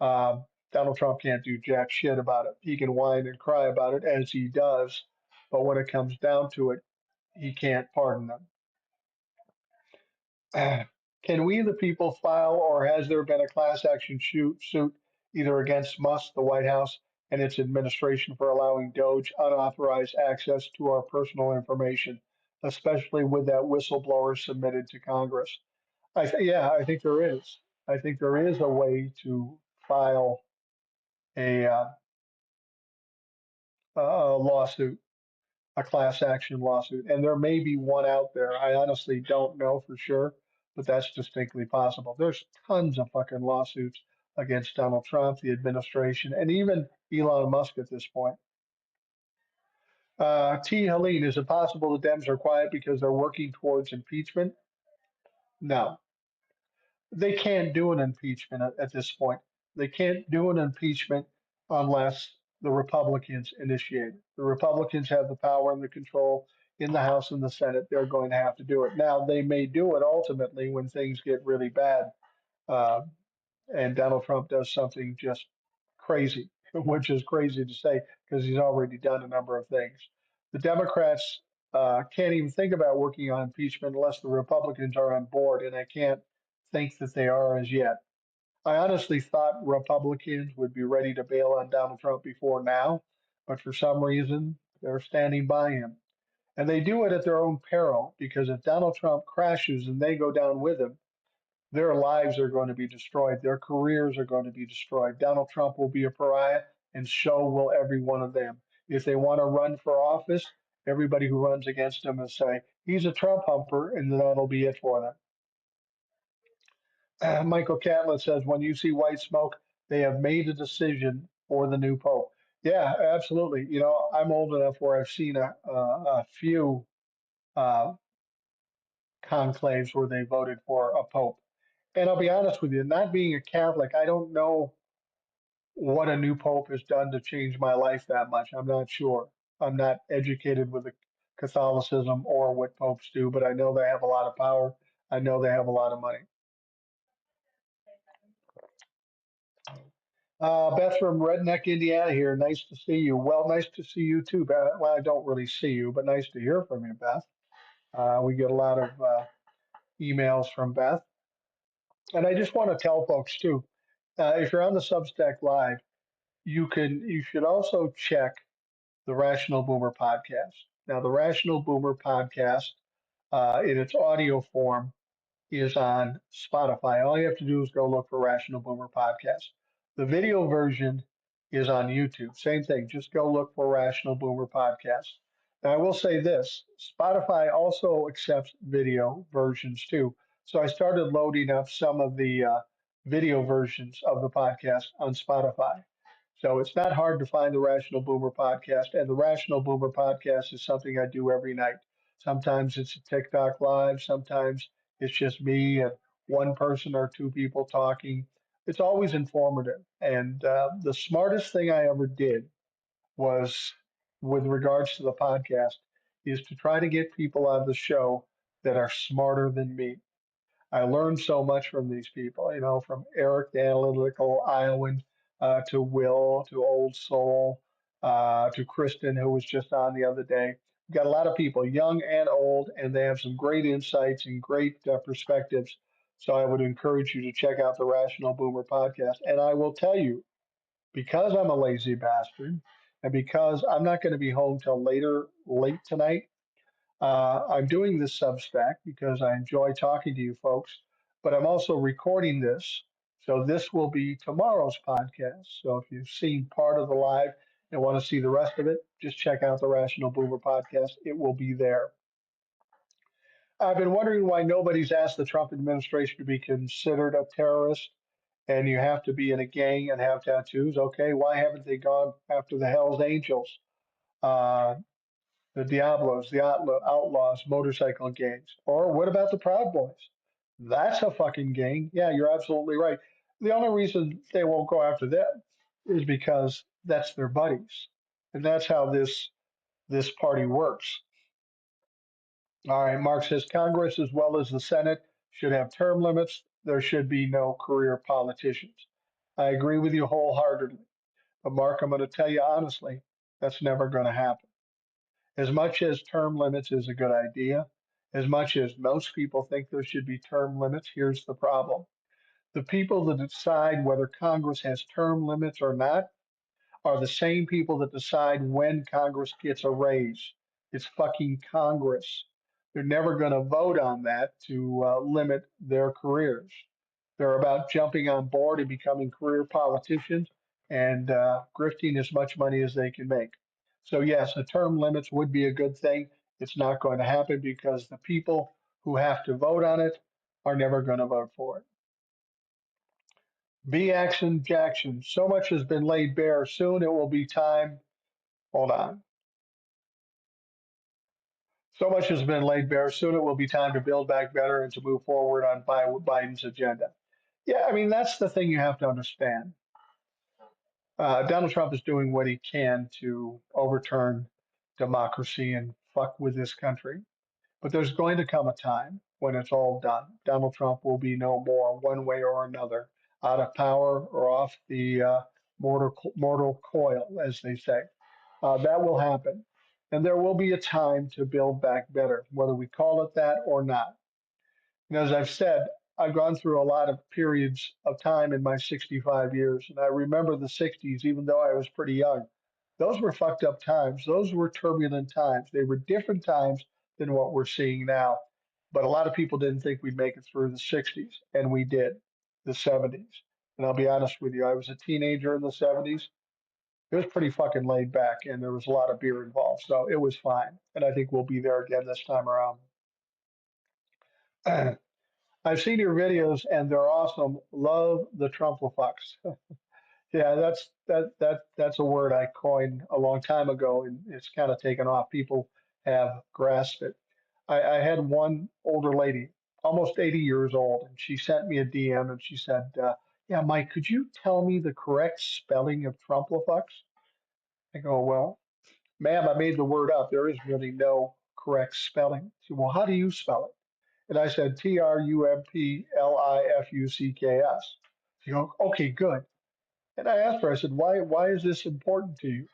Donald Trump can't do jack shit about it. He can whine and cry about it as he does, but when it comes down to it, he can't pardon them. Can we, the people, file or has there been a class action suit either against Musk, the White House, and its administration for allowing Doge unauthorized access to our personal information, especially with that whistleblower submitted to Congress? Yeah, I think there is. I think there is a way to file a, a lawsuit, a class action lawsuit, and there may be one out there. I honestly don't know for sure, but that's distinctly possible. There's tons of fucking lawsuits against Donald Trump, the administration, and even Elon Musk at this point. T. Helene, is it possible the Dems are quiet because they're working towards impeachment? No, they can't do an impeachment at this point. They can't do an impeachment unless the Republicans initiate it. The Republicans have the power and the control in the House and the Senate. They're going to have to do it. Now, they may do it ultimately when things get really bad uh, and Donald Trump does something just crazy, which is crazy to say because he's already done a number of things. The Democrats can't even think about working on impeachment unless the Republicans are on board, and I can't think that they are as yet. I honestly thought Republicans would be ready to bail on Donald Trump before now, but for some reason, they're standing by him. And they do it at their own peril because if Donald Trump crashes and they go down with him, their lives are going to be destroyed. Their careers are going to be destroyed. Donald Trump will be a pariah, and so will every one of them. If they want to run for office, everybody who runs against him will say, he's a Trump humper, and that'll be it for them. Michael Catlett says, when you see white smoke, they have made a decision for the new pope. Yeah, absolutely. You know, I'm old enough where I've seen a few uh, conclaves where they voted for a pope. And I'll be honest with you, not being a Catholic, I don't know what a new pope has done to change my life that much. I'm not sure. I'm not educated with the Catholicism or what popes do, but I know they have a lot of power. I know they have a lot of money. Beth from Redneck, Indiana here. Nice to see you. Well, nice to see you too, Beth. Well, I don't really see you, but nice to hear from you, Beth. We get a lot of emails from Beth. And I just want to tell folks too, if you're on the Substack Live, you should also check the Rational Boomer podcast. Now, the Rational Boomer podcast, in its audio form, is on Spotify. All you have to do is go look for Rational Boomer podcast. The video version is on YouTube. Same thing. Just go look for Rational Boomer podcast. Now, I will say this: Spotify also accepts video versions too. So I started loading up some of the video versions of the podcast on Spotify. So it's not hard to find the Rational Boomer podcast. And the Rational Boomer podcast is something I do every night. Sometimes it's a TikTok live, sometimes it's just me and one person or two people talking. It's always informative. And the smartest thing I ever did was, with regards to the podcast, is to try to get people on the show that are smarter than me. I learned so much from these people, you know, from Eric, the analytical Iowan, to Will, to Old Soul, to Kristen, who was just on the other day. We've got a lot of people, young and old, and they have some great insights and great perspectives. So I would encourage you to check out the Rational Boomer podcast. And I will tell you, because I'm a lazy bastard, and because I'm not going to be home till late tonight, I'm doing this Substack because I enjoy talking to you folks. but I'm also recording this. So this will be tomorrow's podcast. So if you've seen part of the live and want to see the rest of it, just check out the Rational Boomer podcast. It will be there. I've been wondering why nobody's asked the Trump administration to be considered a terrorist and you have to be in a gang and have tattoos. Okay, why haven't they gone after the Hells Angels, uh, the Diablos, the Outlaws, motorcycle gangs? Or what about the Proud Boys? That's a fucking gang. Yeah, you're absolutely right. The only reason they won't go after them is because that's their buddies, and that's how this party works. All right, Mark says Congress as well as the Senate should have term limits. There should be no career politicians. I agree with you wholeheartedly. But Mark, I'm going to tell you honestly, that's never going to happen. As much as term limits is a good idea, as much as most people think there should be term limits, here's the problem. The people that decide whether Congress has term limits or not are the same people that decide when Congress gets a raise. It's fucking Congress. They're never going to vote on that to limit their careers. They're about jumping on board and becoming career politicians and grifting as much money as they can make. So, yes, the term limits would be a good thing. It's not going to happen because the people who have to vote on it are never going to vote for it. B. Action Jackson. So much has been laid bare. Soon it will be time. Hold on. So much has been laid bare. Soon it will be time to build back better and to move forward on Biden's agenda. Yeah, I mean, that's the thing you have to understand. Donald Trump is doing what he can to overturn democracy and fuck with this country. But there's going to come a time when it's all done. Donald Trump will be no more, one way or another, out of power or off the mortal coil, as they say. That will happen. And there will be a time to build back better, whether we call it that or not. And as I've said, I've gone through a lot of periods of time in my 65 years. And I remember the 60s, even though I was pretty young. Those were fucked up times. Those were turbulent times. They were different times than what we're seeing now. But a lot of people didn't think we'd make it through the 60s, and we did, the 70s. And I'll be honest with you, I was a teenager in the 70s. It was pretty fucking laid back, and there was a lot of beer involved. So it was fine. And I think we'll be there again this time around. I've seen your videos and they're awesome. Love the Trumplefucks. Yeah, that's a word I coined a long time ago, and it's kind of taken off. People have grasped it. I had one older lady, almost 80 years old, and she sent me a DM and she said, "Yeah, Mike, could you tell me the correct spelling of Trumplefucks?" I go, "Well, ma'am, I made the word up. There is really no correct spelling." She said, "Well, how do you spell it?" And I said, Trumplifucks. She goes, "Okay, good." And I asked her, I said, why is this important to you?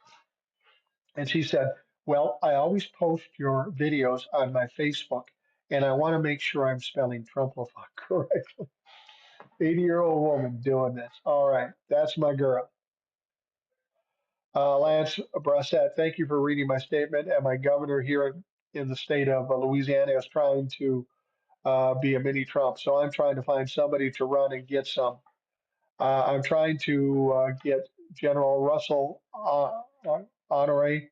And she said, "Well, I always post your videos on my Facebook, and I want to make sure I'm spelling Trumplifuck correctly." 80-year-old woman doing this. All right, that's my girl. Lance Brissett, thank you for reading my statement. And my governor here in the state of Louisiana is trying to be a mini Trump. So I'm trying to find somebody to run and get some. I'm trying to get General Russell Honore,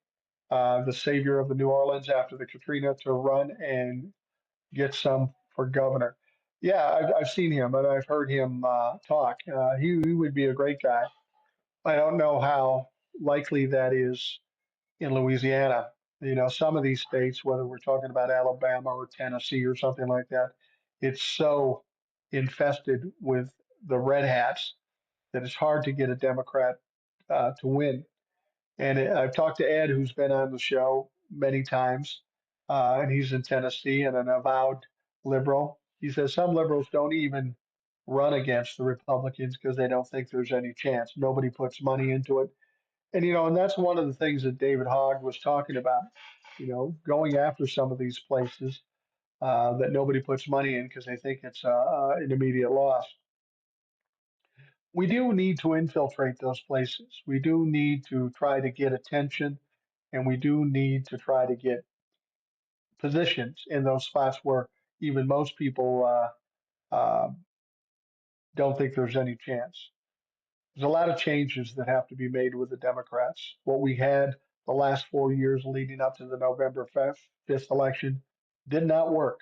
the savior of the New Orleans after the Katrina, to run and get some for governor. Yeah, I've seen him and I've heard him talk. He would be a great guy. I don't know how likely that is in Louisiana. You know, some of these states, whether we're talking about Alabama or Tennessee or something like that, it's so infested with the red hats that it's hard to get a Democrat to win. And I've talked to Ed, who's been on the show many times, and he's in Tennessee and an avowed liberal. He says some liberals don't even run against the Republicans because they don't think there's any chance. Nobody puts money into it. And, you know, and that's one of the things that David Hogg was talking about, you know, going after some of these places that nobody puts money in because they think it's an immediate loss. We do need to infiltrate those places. We do need to try to get attention, and we do need to try to get positions in those spots where even most people Um, don't think there's any chance. There's a lot of changes that have to be made with the Democrats. What we had the last 4 years leading up to the November 5th election did not work.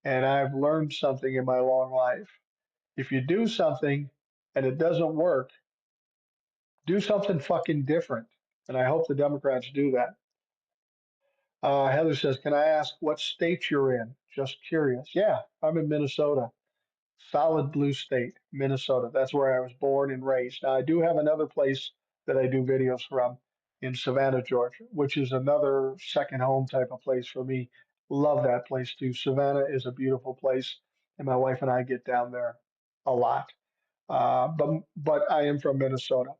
And I've learned something in my long life. If you do something and it doesn't work, do something fucking different. And I hope the Democrats do that. Heather says, "Can I ask what state you're in? Just curious." Yeah, I'm in Minnesota. Solid blue state, Minnesota. That's where I was born and raised. Now, I do have another place that I do videos from in Savannah, Georgia, which is another second home type of place for me. Love that place too. Savannah is a beautiful place, and my wife and I get down there a lot. But I am from Minnesota.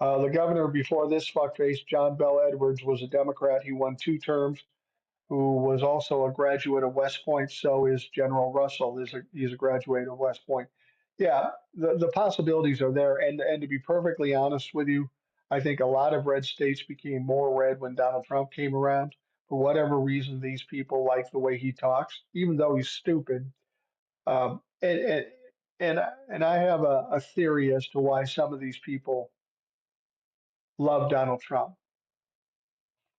The governor before this fuckface, John Bell Edwards, was a Democrat. He won 2 terms. Who was also a graduate of West Point. So is General Russell. He's a graduate of West Point. Yeah, the possibilities are there. And to be perfectly honest with you, I think a lot of red states became more red when Donald Trump came around. For whatever reason, these people like the way he talks, even though he's stupid. Um, and, and and I have a theory as to why some of these people love Donald Trump.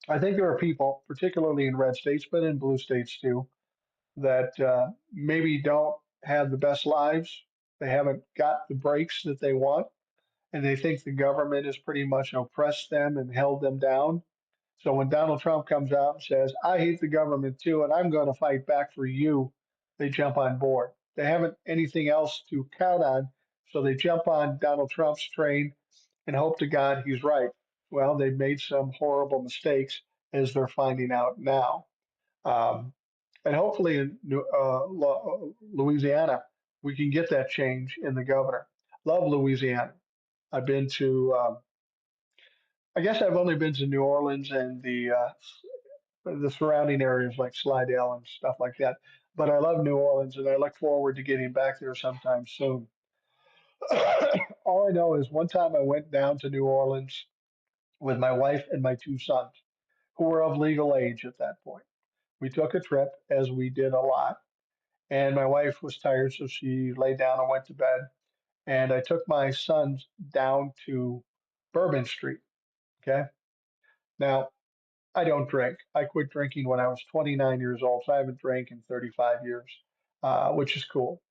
I think there are people, particularly in red states, but in blue states too, that maybe don't have the best lives. They haven't got the breaks that they want, and they think the government has pretty much oppressed them and held them down. So when Donald Trump comes out and says, "I hate the government too, and I'm going to fight back for you," they jump on board. They haven't anything else to count on, so they jump on Donald Trump's train and hope to God he's right. Well, they've made some horrible mistakes, as they're finding out now. Um, and hopefully in Louisiana, we can get that change in the governor. Love Louisiana. I've been to, I guess I've only been to New Orleans and the surrounding areas like Slidell and stuff like that. But I love New Orleans and I look forward to getting back there sometime soon. All I know is one time I went down to New Orleans with my wife and my 2 sons, who were of legal age at that point. We took a trip, as we did a lot, and my wife was tired, so she laid down and went to bed. And I took my sons down to Bourbon Street. Okay. Now, I don't drink. I quit drinking when I was 29 years old, so I haven't drank in 35 years, which is cool.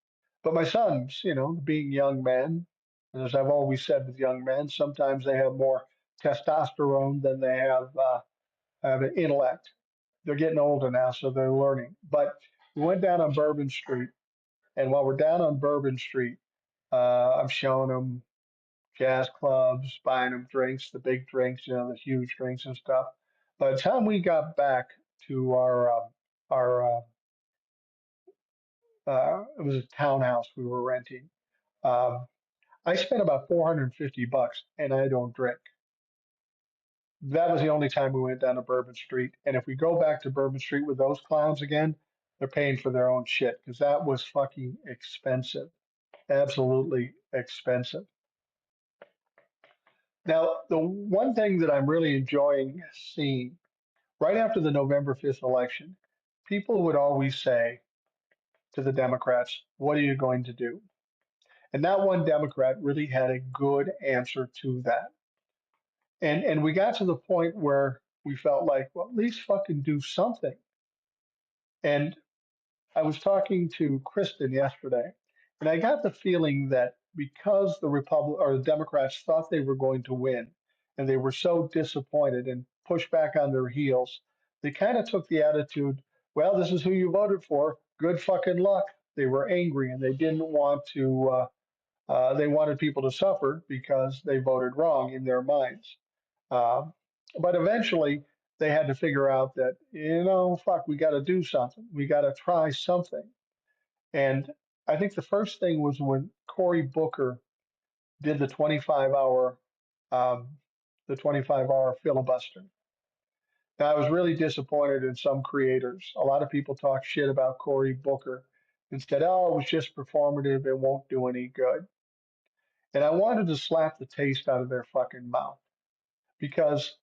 But my sons, being young men, and as I've always said with young men, sometimes they have more testosterone than they have intellect. They're getting older now, so they're learning. But we went down on Bourbon Street, and while we're down on Bourbon Street, I'm showing them jazz clubs, buying them drinks, the big drinks, the huge drinks and stuff. By the time we got back to our it was a townhouse we were renting. Um, I spent about $450, and I don't drink. That was the only time we went down to Bourbon Street. And if we go back to Bourbon Street with those clowns again, they're paying for their own shit because that was fucking expensive, absolutely expensive. Now, the one thing that I'm really enjoying seeing right after the November 5th election, people would always say to the Democrats, "What are you going to do?" And not one Democrat really had a good answer to that. And we got to the point where we felt like, well, at least fucking do something. And I was talking to Kristen yesterday, and I got the feeling that because the Republic or the Democrats thought they were going to win, and they were so disappointed and pushed back on their heels, they kind of took the attitude, "Well, this is who you voted for. Good fucking luck." They were angry, and they didn't want to. They wanted people to suffer because they voted wrong in their minds. Um, but eventually, they had to figure out that, fuck, we got to do something. We got to try something. And I think the first thing was when Cory Booker did um, the 25-hour filibuster. Now, I was really disappointed in some creators. A lot of people talk shit about Cory Booker and said, "Oh, it was just performative. It won't do any good." And I wanted to slap the taste out of their fucking mouth because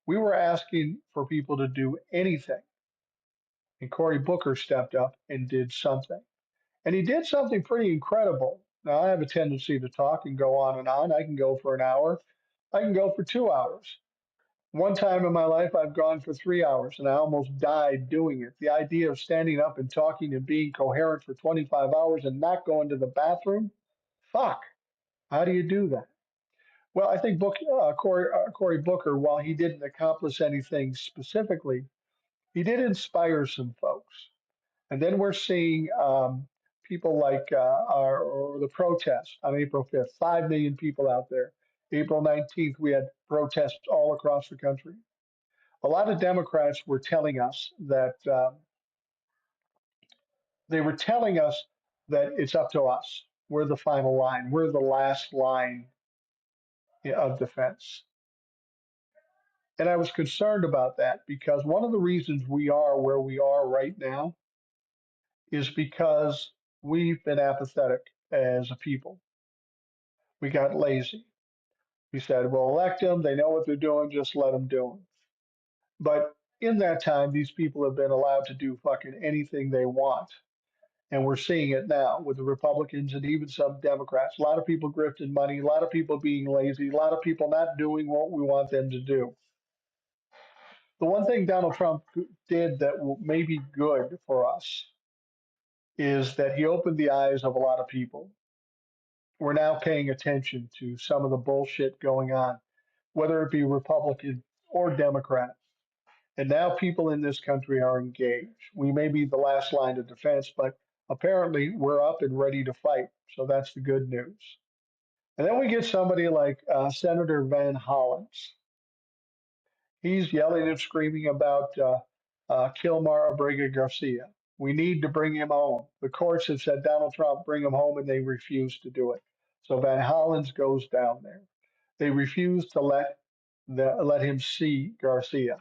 we were asking for people to do anything, And Cory Booker stepped up and did something. And he did something pretty incredible. Now, I have a tendency to talk and go on and on. I can go for an hour, I can go for 2 hours. One time in my life, I've gone for 3 hours and I almost died doing it. The idea of standing up and talking and being coherent for 25 hours and not going to the bathroom, fuck, how do you do that? Well, I think Cory Booker, while he didn't accomplish anything specifically, he did inspire some folks. And then we're seeing people like or the protest on April 5th, 5 million people out there. April 19th, we had protests all across the country. A lot of Democrats were telling us that they were telling us that it's up to us. We're the final line. We're the last line of defense. And I was concerned about that because one of the reasons we are where we are right now is because we've been apathetic as a people. We got lazy. We said, well, elect them. They know what they're doing. Just let them do them. But in that time, these people have been allowed to do fucking anything they want. And we're seeing it now with the Republicans and even some Democrats. A lot of people grifting money, a lot of people being lazy, a lot of people not doing what we want them to do. The one thing Donald Trump did that may be good for us is that he opened the eyes of a lot of people. We're now paying attention to some of the bullshit going on, whether it be Republican or Democrat. And now people in this country are engaged. We may be the last line of defense, but apparently we're up and ready to fight. So that's the good news. And then we get somebody like Senator Van Hollins. He's yelling and screaming about Kilmar Abrega Garcia. We need to bring him home. The courts have said, Donald Trump, bring him home, and they refuse to do it. So Van Hollins goes down there. They refuse to let him see Garcia,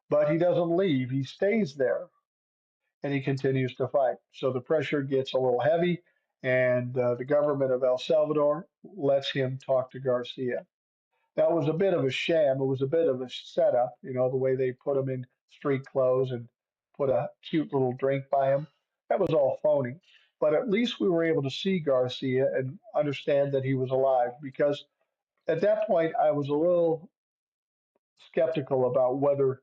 but he doesn't leave. He stays there and he continues to fight. So the pressure gets a little heavy, and the government of El Salvador lets him talk to Garcia. That was a bit of a sham. It was a bit of a setup, the way they put him in street clothes and put a cute little drink by him. That was all phony. But at least we were able to see Garcia and understand that he was alive because at that point I was a little skeptical about whether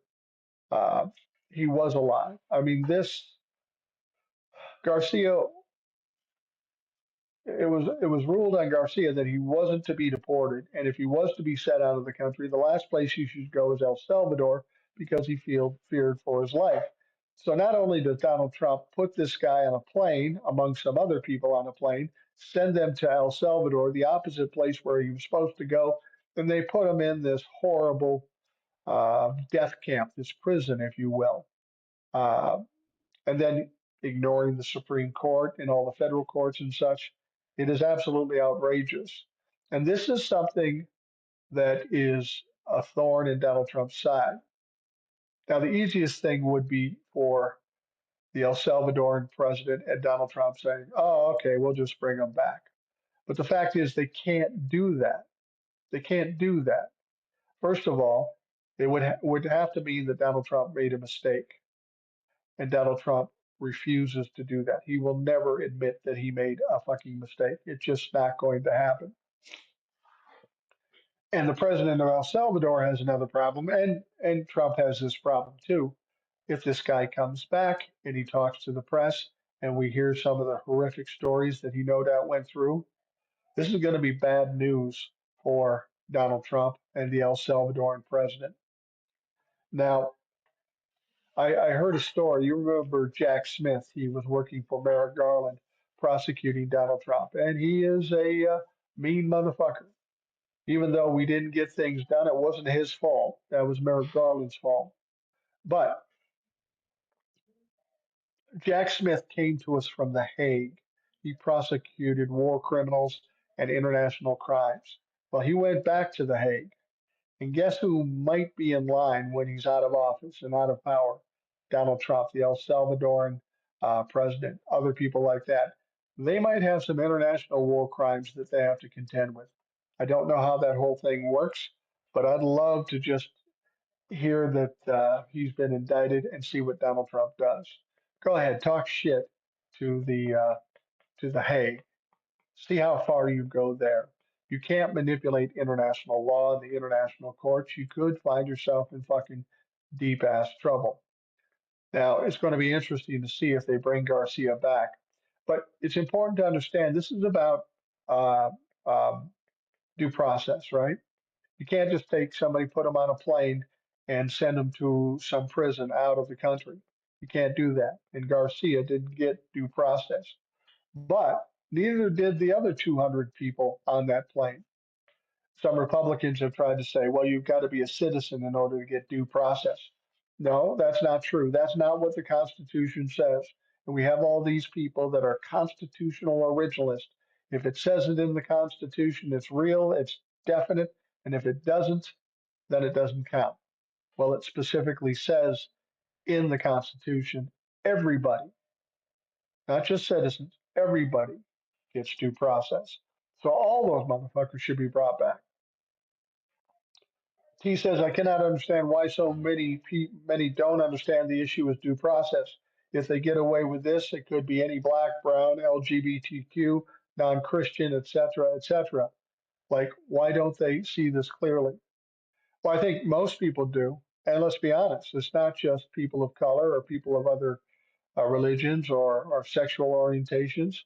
uh, he was alive. I mean, this Garcia, it was ruled on Garcia that he wasn't to be deported, and if he was to be set out of the country, the last place he should go is El Salvador because he feared for his life. So not only does Donald Trump put this guy on a plane, among some other people on a plane, send them to El Salvador, the opposite place where he was supposed to go, and they put him in this horrible death camp, this prison, if you will. Uh, and then ignoring the Supreme Court and all the federal courts and such. It is absolutely outrageous. And this is something that is a thorn in Donald Trump's side. Now, the easiest thing would be for the El Salvadoran president and Donald Trump saying, oh, okay, we'll just bring them back. But the fact is, they can't do that. They can't do that. First of all, it would have to mean that Donald Trump made a mistake. And Donald Trump refuses to do that. He will never admit that he made a fucking mistake. It's just not going to happen. And the president of El Salvador has another problem, and Trump has this problem too. If this guy comes back and he talks to the press, and we hear some of the horrific stories that he no doubt went through, this is going to be bad news for Donald Trump and the El Salvadoran president. Now, I heard a story. You remember Jack Smith? He was working for Merrick Garland, prosecuting Donald Trump, and he is a mean motherfucker. Even though we didn't get things done, it wasn't his fault. That was Merrick Garland's fault. But Jack Smith came to us from The Hague. He prosecuted war criminals and international crimes. Well, he went back to The Hague. And guess who might be in line when he's out of office and out of power? Donald Trump, the El Salvadoran president, other people like that. They might have some international war crimes that they have to contend with. I don't know how that whole thing works, but I'd love to just hear that he's been indicted and see what Donald Trump does. Go ahead, talk shit to the Hague. See how far you go there. You can't manipulate international law and the international courts. You could find yourself in fucking deep ass trouble. Now, it's going to be interesting to see if they bring Garcia back. But it's important to understand this is about uh, um, due process, right? You can't just take somebody, put them on a plane, and send them to some prison out of the country. You can't do that. And Garcia didn't get due process. But neither did the other 200 people on that plane. Some Republicans have tried to say, well, you've got to be a citizen in order to get due process. No, that's not true. That's not what the Constitution says. And we have all these people that are constitutional originalists. If it says it in the Constitution, it's real, it's definite. And if it doesn't, then it doesn't count. Well, it specifically says in the Constitution, everybody, not just citizens, everybody gets due process. So all those motherfuckers should be brought back. He says, I cannot understand why so many don't understand the issue with due process. If they get away with this, it could be any black, brown, LGBTQ, non-Christian, etc., etc. Like, why don't they see this clearly? Well, I think most people do. And let's be honest, it's not just people of color or people of other religions or sexual orientations.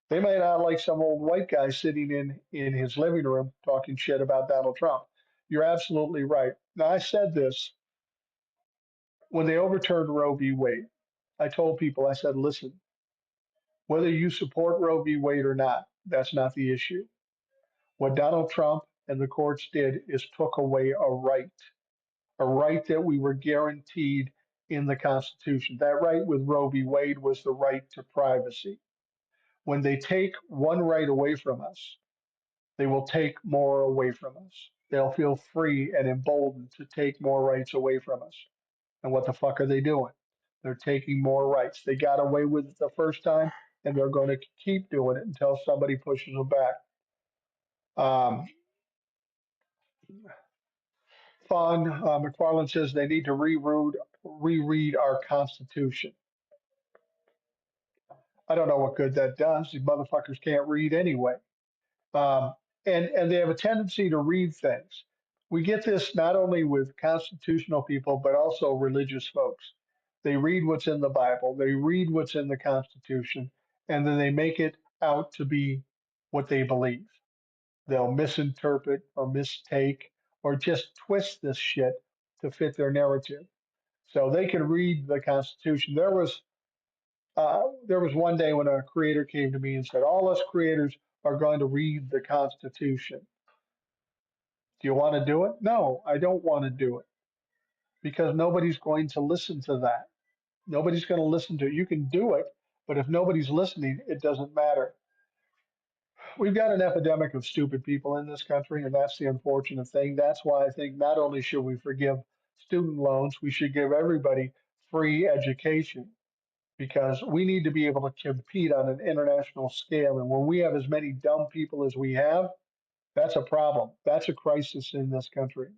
They may not like some old white guy sitting in his living room talking shit about Donald Trump. You're absolutely right. Now, I said this when they overturned Roe v. Wade. I told people, I said, listen, whether you support Roe v. Wade or not, that's not the issue. What Donald Trump and the courts did is took away a right that we were guaranteed in the Constitution. That right with Roe v. Wade was the right to privacy. When they take one right away from us, they will take more away from us. They'll feel free and emboldened to take more rights away from us. And what the fuck are they doing? They're taking more rights. They got away with it the first time, and they're going to keep doing it until somebody pushes them back. Um, Fawn McFarland says they need to reread our Constitution. I don't know what good that does. These motherfuckers can't read anyway. Um, and they have a tendency to read things. We get this not only with constitutional people, but also religious folks. They read what's in the Bible, they read what's in the Constitution, and then they make it out to be what they believe. They'll misinterpret or mistake or just twist this shit to fit their narrative. So they can read the Constitution. There was one day when a creator came to me and said, all us creators are going to read the Constitution. Do you want to do it? No, I don't want to do it because nobody's going to listen to that. Nobody's going to listen to it. You can do it, but if nobody's listening, it doesn't matter. We've got an epidemic of stupid people in this country, and that's the unfortunate thing. That's why I think not only should we forgive student loans, we should give everybody free education because we need to be able to compete on an international scale. And when we have as many dumb people as we have, that's a problem. That's a crisis in this country.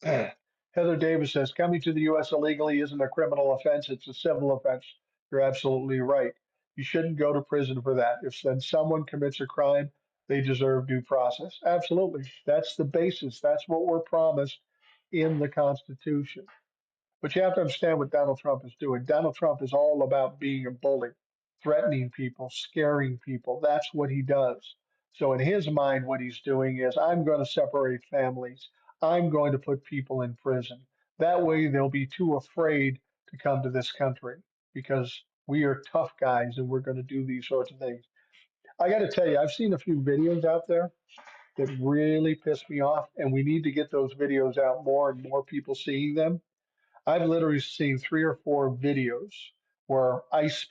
Heather Davis says coming to the U.S. illegally isn't a criminal offense, it's a civil offense. You're absolutely right. You shouldn't go to prison for that. If then someone commits a crime, they deserve due process. Absolutely. That's the basis. That's what we're promised in the Constitution. But you have to understand what Donald Trump is doing. Donald Trump is all about being a bully, threatening people, scaring people. That's what he does. So, in his mind, what he's doing is I'm going to separate families, I'm going to put people in prison. That way, they'll be too afraid to come to this country because we are tough guys and we're going to do these sorts of things. I got to tell you, I've seen a few videos out there that really piss me off, and we need to get those videos out more and more people seeing them. I've literally seen 3 or 4 videos where ice,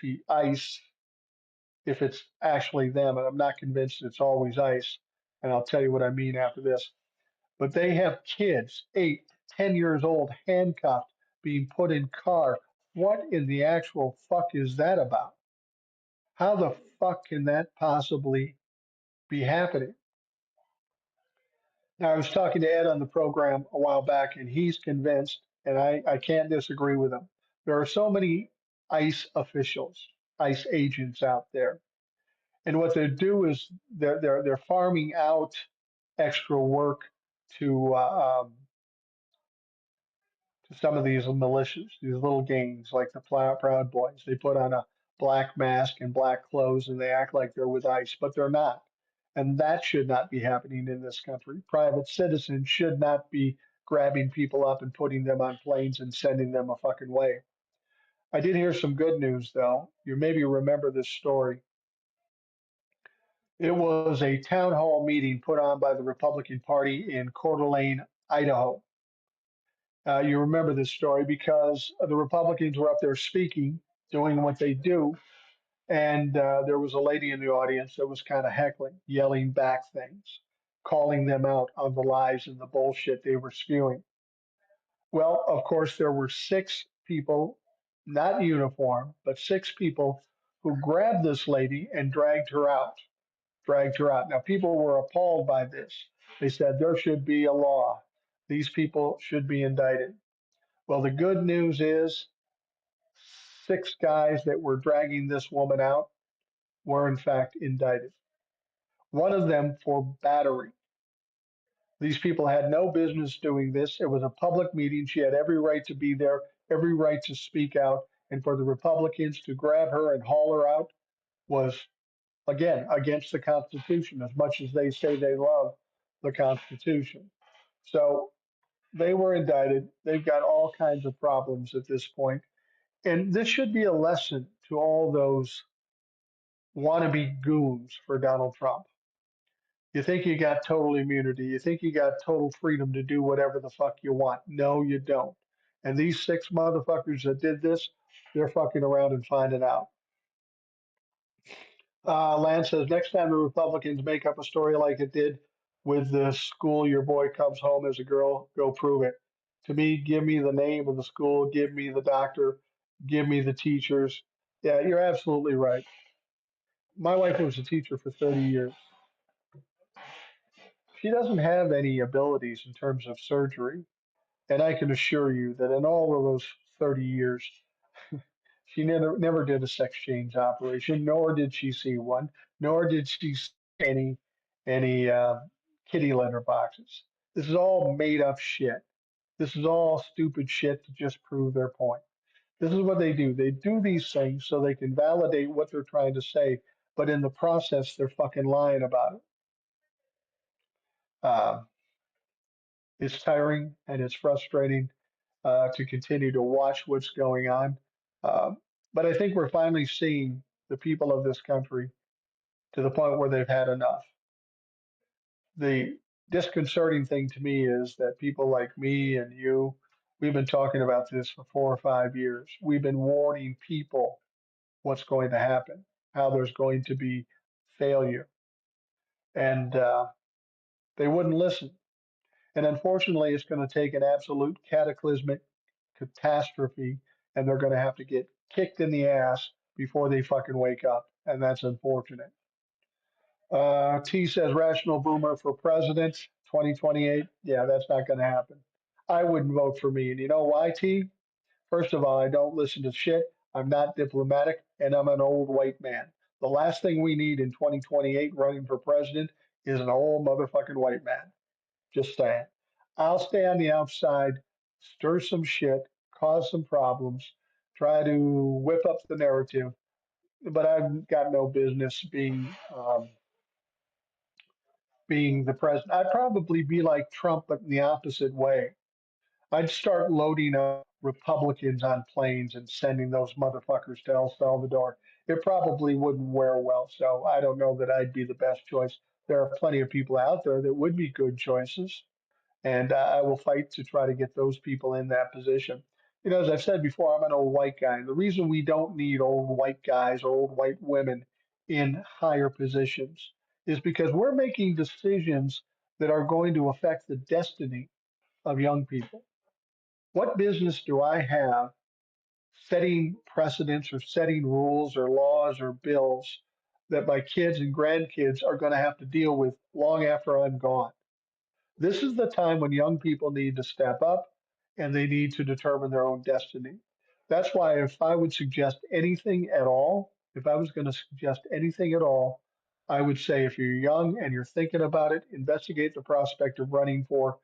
if it's actually them, and I'm not convinced it's always ice, and I'll tell you what I mean after this. But they have kids, 8, 10 years old, handcuffed, being put in car. What in the actual fuck is that about? How the fuck can that possibly be happening? Now, I was talking to Ed on the program a while back, and he's convinced, and I can't disagree with him, There are so many ICE officials, ICE agents out there, and what they do is they're farming out extra work to to some of these militias, these little gangs like the Proud Boys. They put on a black mask and black clothes and they act like they're with ICE, but they're not. And that should not be happening in this country. Private citizens should not be grabbing people up and putting them on planes and sending them a fucking way. I did hear some good news, though. You maybe remember this story. It was a town hall meeting put on by the Republican Party in Coeur d'Alene, Idaho. You remember this story because the Republicans were up there speaking, doing what they do, and there was a lady in the audience that was kind of heckling, yelling back things, calling them out on the lies and the bullshit they were spewing. Well, of course, there were six people, not uniform, but six people who grabbed this lady and dragged her out. Dragged her out. Now, people were appalled by this. They said there should be a law. These people should be indicted. Well, the good news is six guys that were dragging this woman out were in fact indicted. One of them for battery. These people had no business doing this. It was a public meeting. She had every right to be there, every right to speak out. And for the Republicans to grab her and haul her out was, again, against the Constitution, as much as they say they love the Constitution. So they were indicted. They've got all kinds of problems at this point. And this should be a lesson to all those wannabe goons for Donald Trump. You think you got total immunity. You think you got total freedom to do whatever the fuck you want. No, you don't. And these six motherfuckers that did this, they're fucking around and finding out. Lance says next time the Republicans make up a story like it did with the school your boy comes home as a girl, go prove it. To me, give me the name of the school, give me the doctor, give me the teachers. Yeah, you're absolutely right. My wife was a teacher for 30 years. She doesn't have any abilities in terms of surgery. And I can assure you that in all of those 30 years, she never did a sex change operation, nor did she see one, nor did she see any kitty litter boxes. This is all made up shit. This is all stupid shit to just prove their point. This is what they do. They do these things so they can validate what they're trying to say, but in the process, they're fucking lying about it. Uh, it's tiring and it's frustrating to continue to watch what's going on. Um, but I think we're finally seeing the people of this country to the point where they've had enough. The disconcerting thing to me is that people like me and you, we've been talking about this for 4 or 5 years. We've been warning people what's going to happen, how there's going to be failure, and they wouldn't listen. And unfortunately, it's going to take an absolute cataclysmic catastrophe, and they're going to have to get kicked in the ass before they fucking wake up. And that's unfortunate. T says rational boomer for president 2028. Yeah, that's not going to happen. I wouldn't vote for me. And you know why, T? First of all, I don't listen to shit. I'm not diplomatic, and I'm an old white man. The last thing we need in 2028 running for president is an old motherfucking white man. Just saying. I'll stay on the outside, stir some shit, cause some problems, try to whip up the narrative, but I've got no business being the president. I'd probably be like Trump, but in the opposite way. I'd start loading up Republicans on planes and sending those motherfuckers to El Salvador. It probably wouldn't wear well, so I don't know that I'd be the best choice. There are plenty of people out there that would be good choices, and I will fight to try to get those people in that position. You know, as I've said before, I'm an old white guy. The reason we don't need old white guys or old white women in higher positions is because we're making decisions that are going to affect the destiny of young people. What business do I have setting precedents or setting rules or laws or bills that my kids and grandkids are going to have to deal with long after I'm gone? This is the time when young people need to step up and they need to determine their own destiny. That's why if I would suggest anything at all, if I was going to suggest anything at all, I would say if you're young and you're thinking about it, investigate the prospect of running for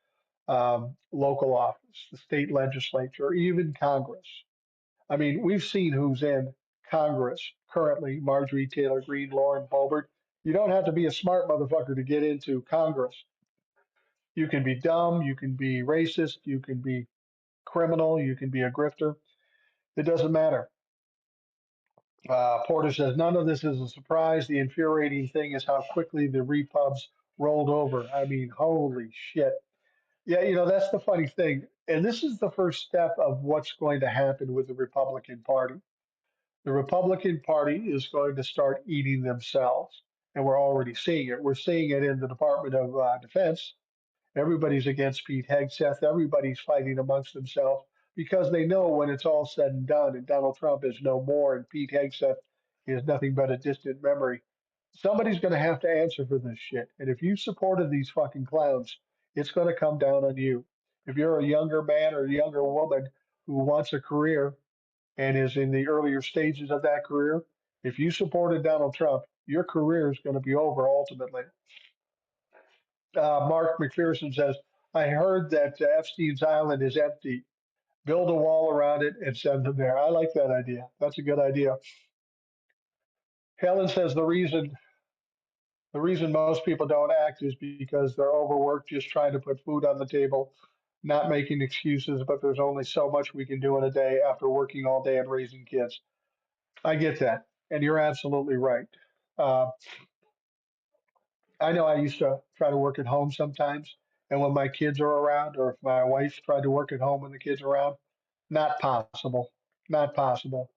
local office, the state legislature, or even Congress. I mean, we've seen who's in Congress currently: Marjorie Taylor Greene, Lauren Boebert. You don't have to be a smart motherfucker to get into Congress. You can be dumb, you can be racist, you can be criminal, you can be a grifter. It doesn't matter. Porter says none of this is a surprise. The infuriating thing is how quickly the repubs rolled over. I mean, holy shit. Yeah, that's the funny thing. And this is the first step of what's going to happen with the Republican Party. The Republican Party is going to start eating themselves. And we're already seeing it. We're seeing it in the Department of Defense. Everybody's against Pete Hegseth. Everybody's fighting amongst themselves because they know when it's all said and done and Donald Trump is no more and Pete Hegseth is nothing but a distant memory. Somebody's going to have to answer for this shit. And if you supported these fucking clowns, it's going to come down on you. If you're a younger man or a younger woman who wants a career and is in the earlier stages of that career, if you supported Donald Trump, your career is going to be over ultimately. Mark McPherson says, I heard that Epstein's Island is empty. Build a wall around it and send them there. I like that idea. That's a good idea. Helen says the reason most people don't act is because they're overworked, just trying to put food on the table, not making excuses, but there's only so much we can do in a day after working all day and raising kids. I get that. And you're absolutely right. Uh, I know I used to try to work at home sometimes, and when my kids are around, or if my wife tried to work at home when the kids are around, not possible, not possible.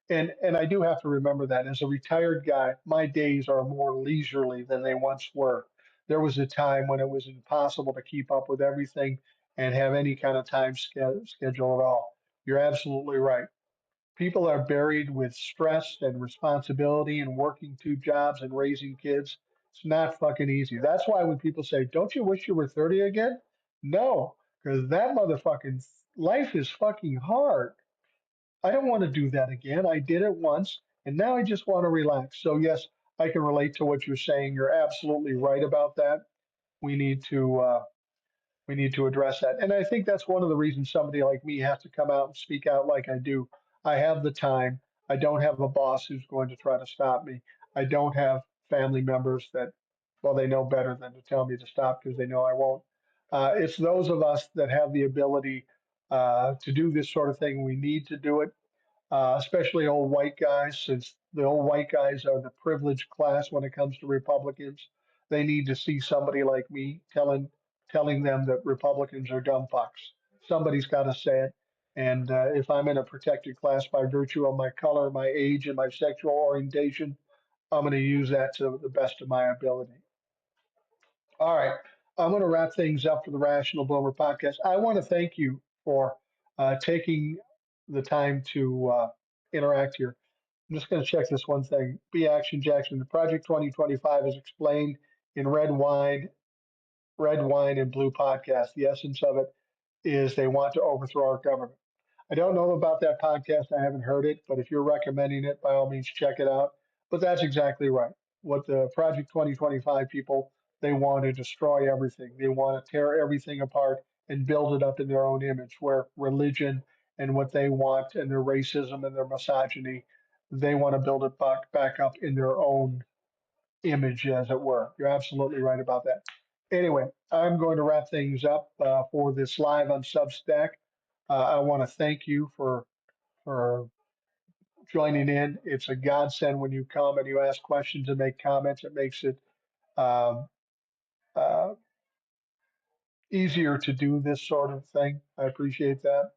And I do have to remember that as a retired guy, my days are more leisurely than they once were. There was a time when it was impossible to keep up with everything and have any kind of time schedule at all. You're absolutely right. People are buried with stress and responsibility and working two jobs and raising kids. It's not fucking easy. That's why when people say, don't you wish you were 30 again? No, because that motherfucking life is fucking hard. I don't want to do that again. I did it once and now I just want to relax. So, yes, I can relate to what you're saying. You're absolutely right about that. We need to. We need to address that. And I think that's one of the reasons somebody like me has to come out and speak out like I do. I have the time. I don't have a boss who's going to try to stop me. I don't have family members that, well, they know better than to tell me to stop because they know I won't. It's those of us that have the ability to do this sort of thing. We need to do it, especially old white guys, since the old white guys are the privileged class when it comes to Republicans. They need to see somebody like me telling them that Republicans are dumb fucks. Somebody's got to say it. And if I'm in a protected class by virtue of my color, my age, and my sexual orientation, I'm going to use that to the best of my ability. All right. I'm going to wrap things up for the Rational Boomer podcast. I want to thank you for taking the time to interact here. I'm just going to check this one thing. B Action Jackson, the Project 2025 is explained in Red Wine and Blue podcast. The essence of it is they want to overthrow our government. I don't know about that podcast. I haven't heard it, but if you're recommending it, by all means, check it out. But that's exactly right. What the Project 2025 people, they want to destroy everything. They want to tear everything apart and build it up in their own image, where religion and what they want and their racism and their misogyny, they want to build it back up in their own image, as it were. You're absolutely right about that. Anyway, I'm going to wrap things up for this live on Substack. I want to thank you for joining in. It's a godsend when you come and you ask questions and make comments. It makes it um, uh, easier to do this sort of thing. I appreciate that.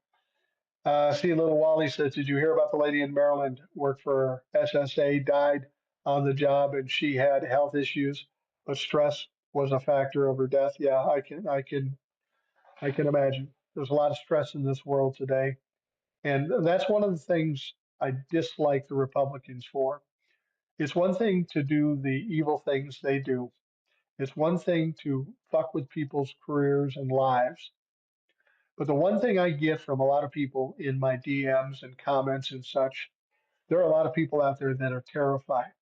See, little Wally says, "Did you hear about the lady in Maryland worked for SSA, died on the job, and she had health issues, but stress was a factor of her death?" Yeah, I can imagine. There's a lot of stress in this world today, and that's one of the things I dislike the Republicans for. It's one thing to do the evil things they do. It's one thing to fuck with people's careers and lives. But the one thing I get from a lot of people in my DMs and comments and such, there are a lot of people out there that are terrified.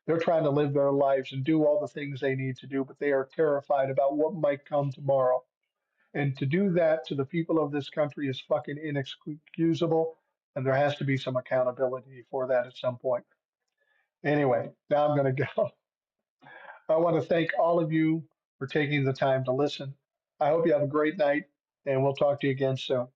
They're trying to live their lives and do all the things they need to do, but they are terrified about what might come tomorrow. And to do that to the people of this country is fucking inexcusable. And there has to be some accountability for that at some point. Anyway, now I'm going to go. I want to thank all of you for taking the time to listen. I hope you have a great night, and we'll talk to you again soon.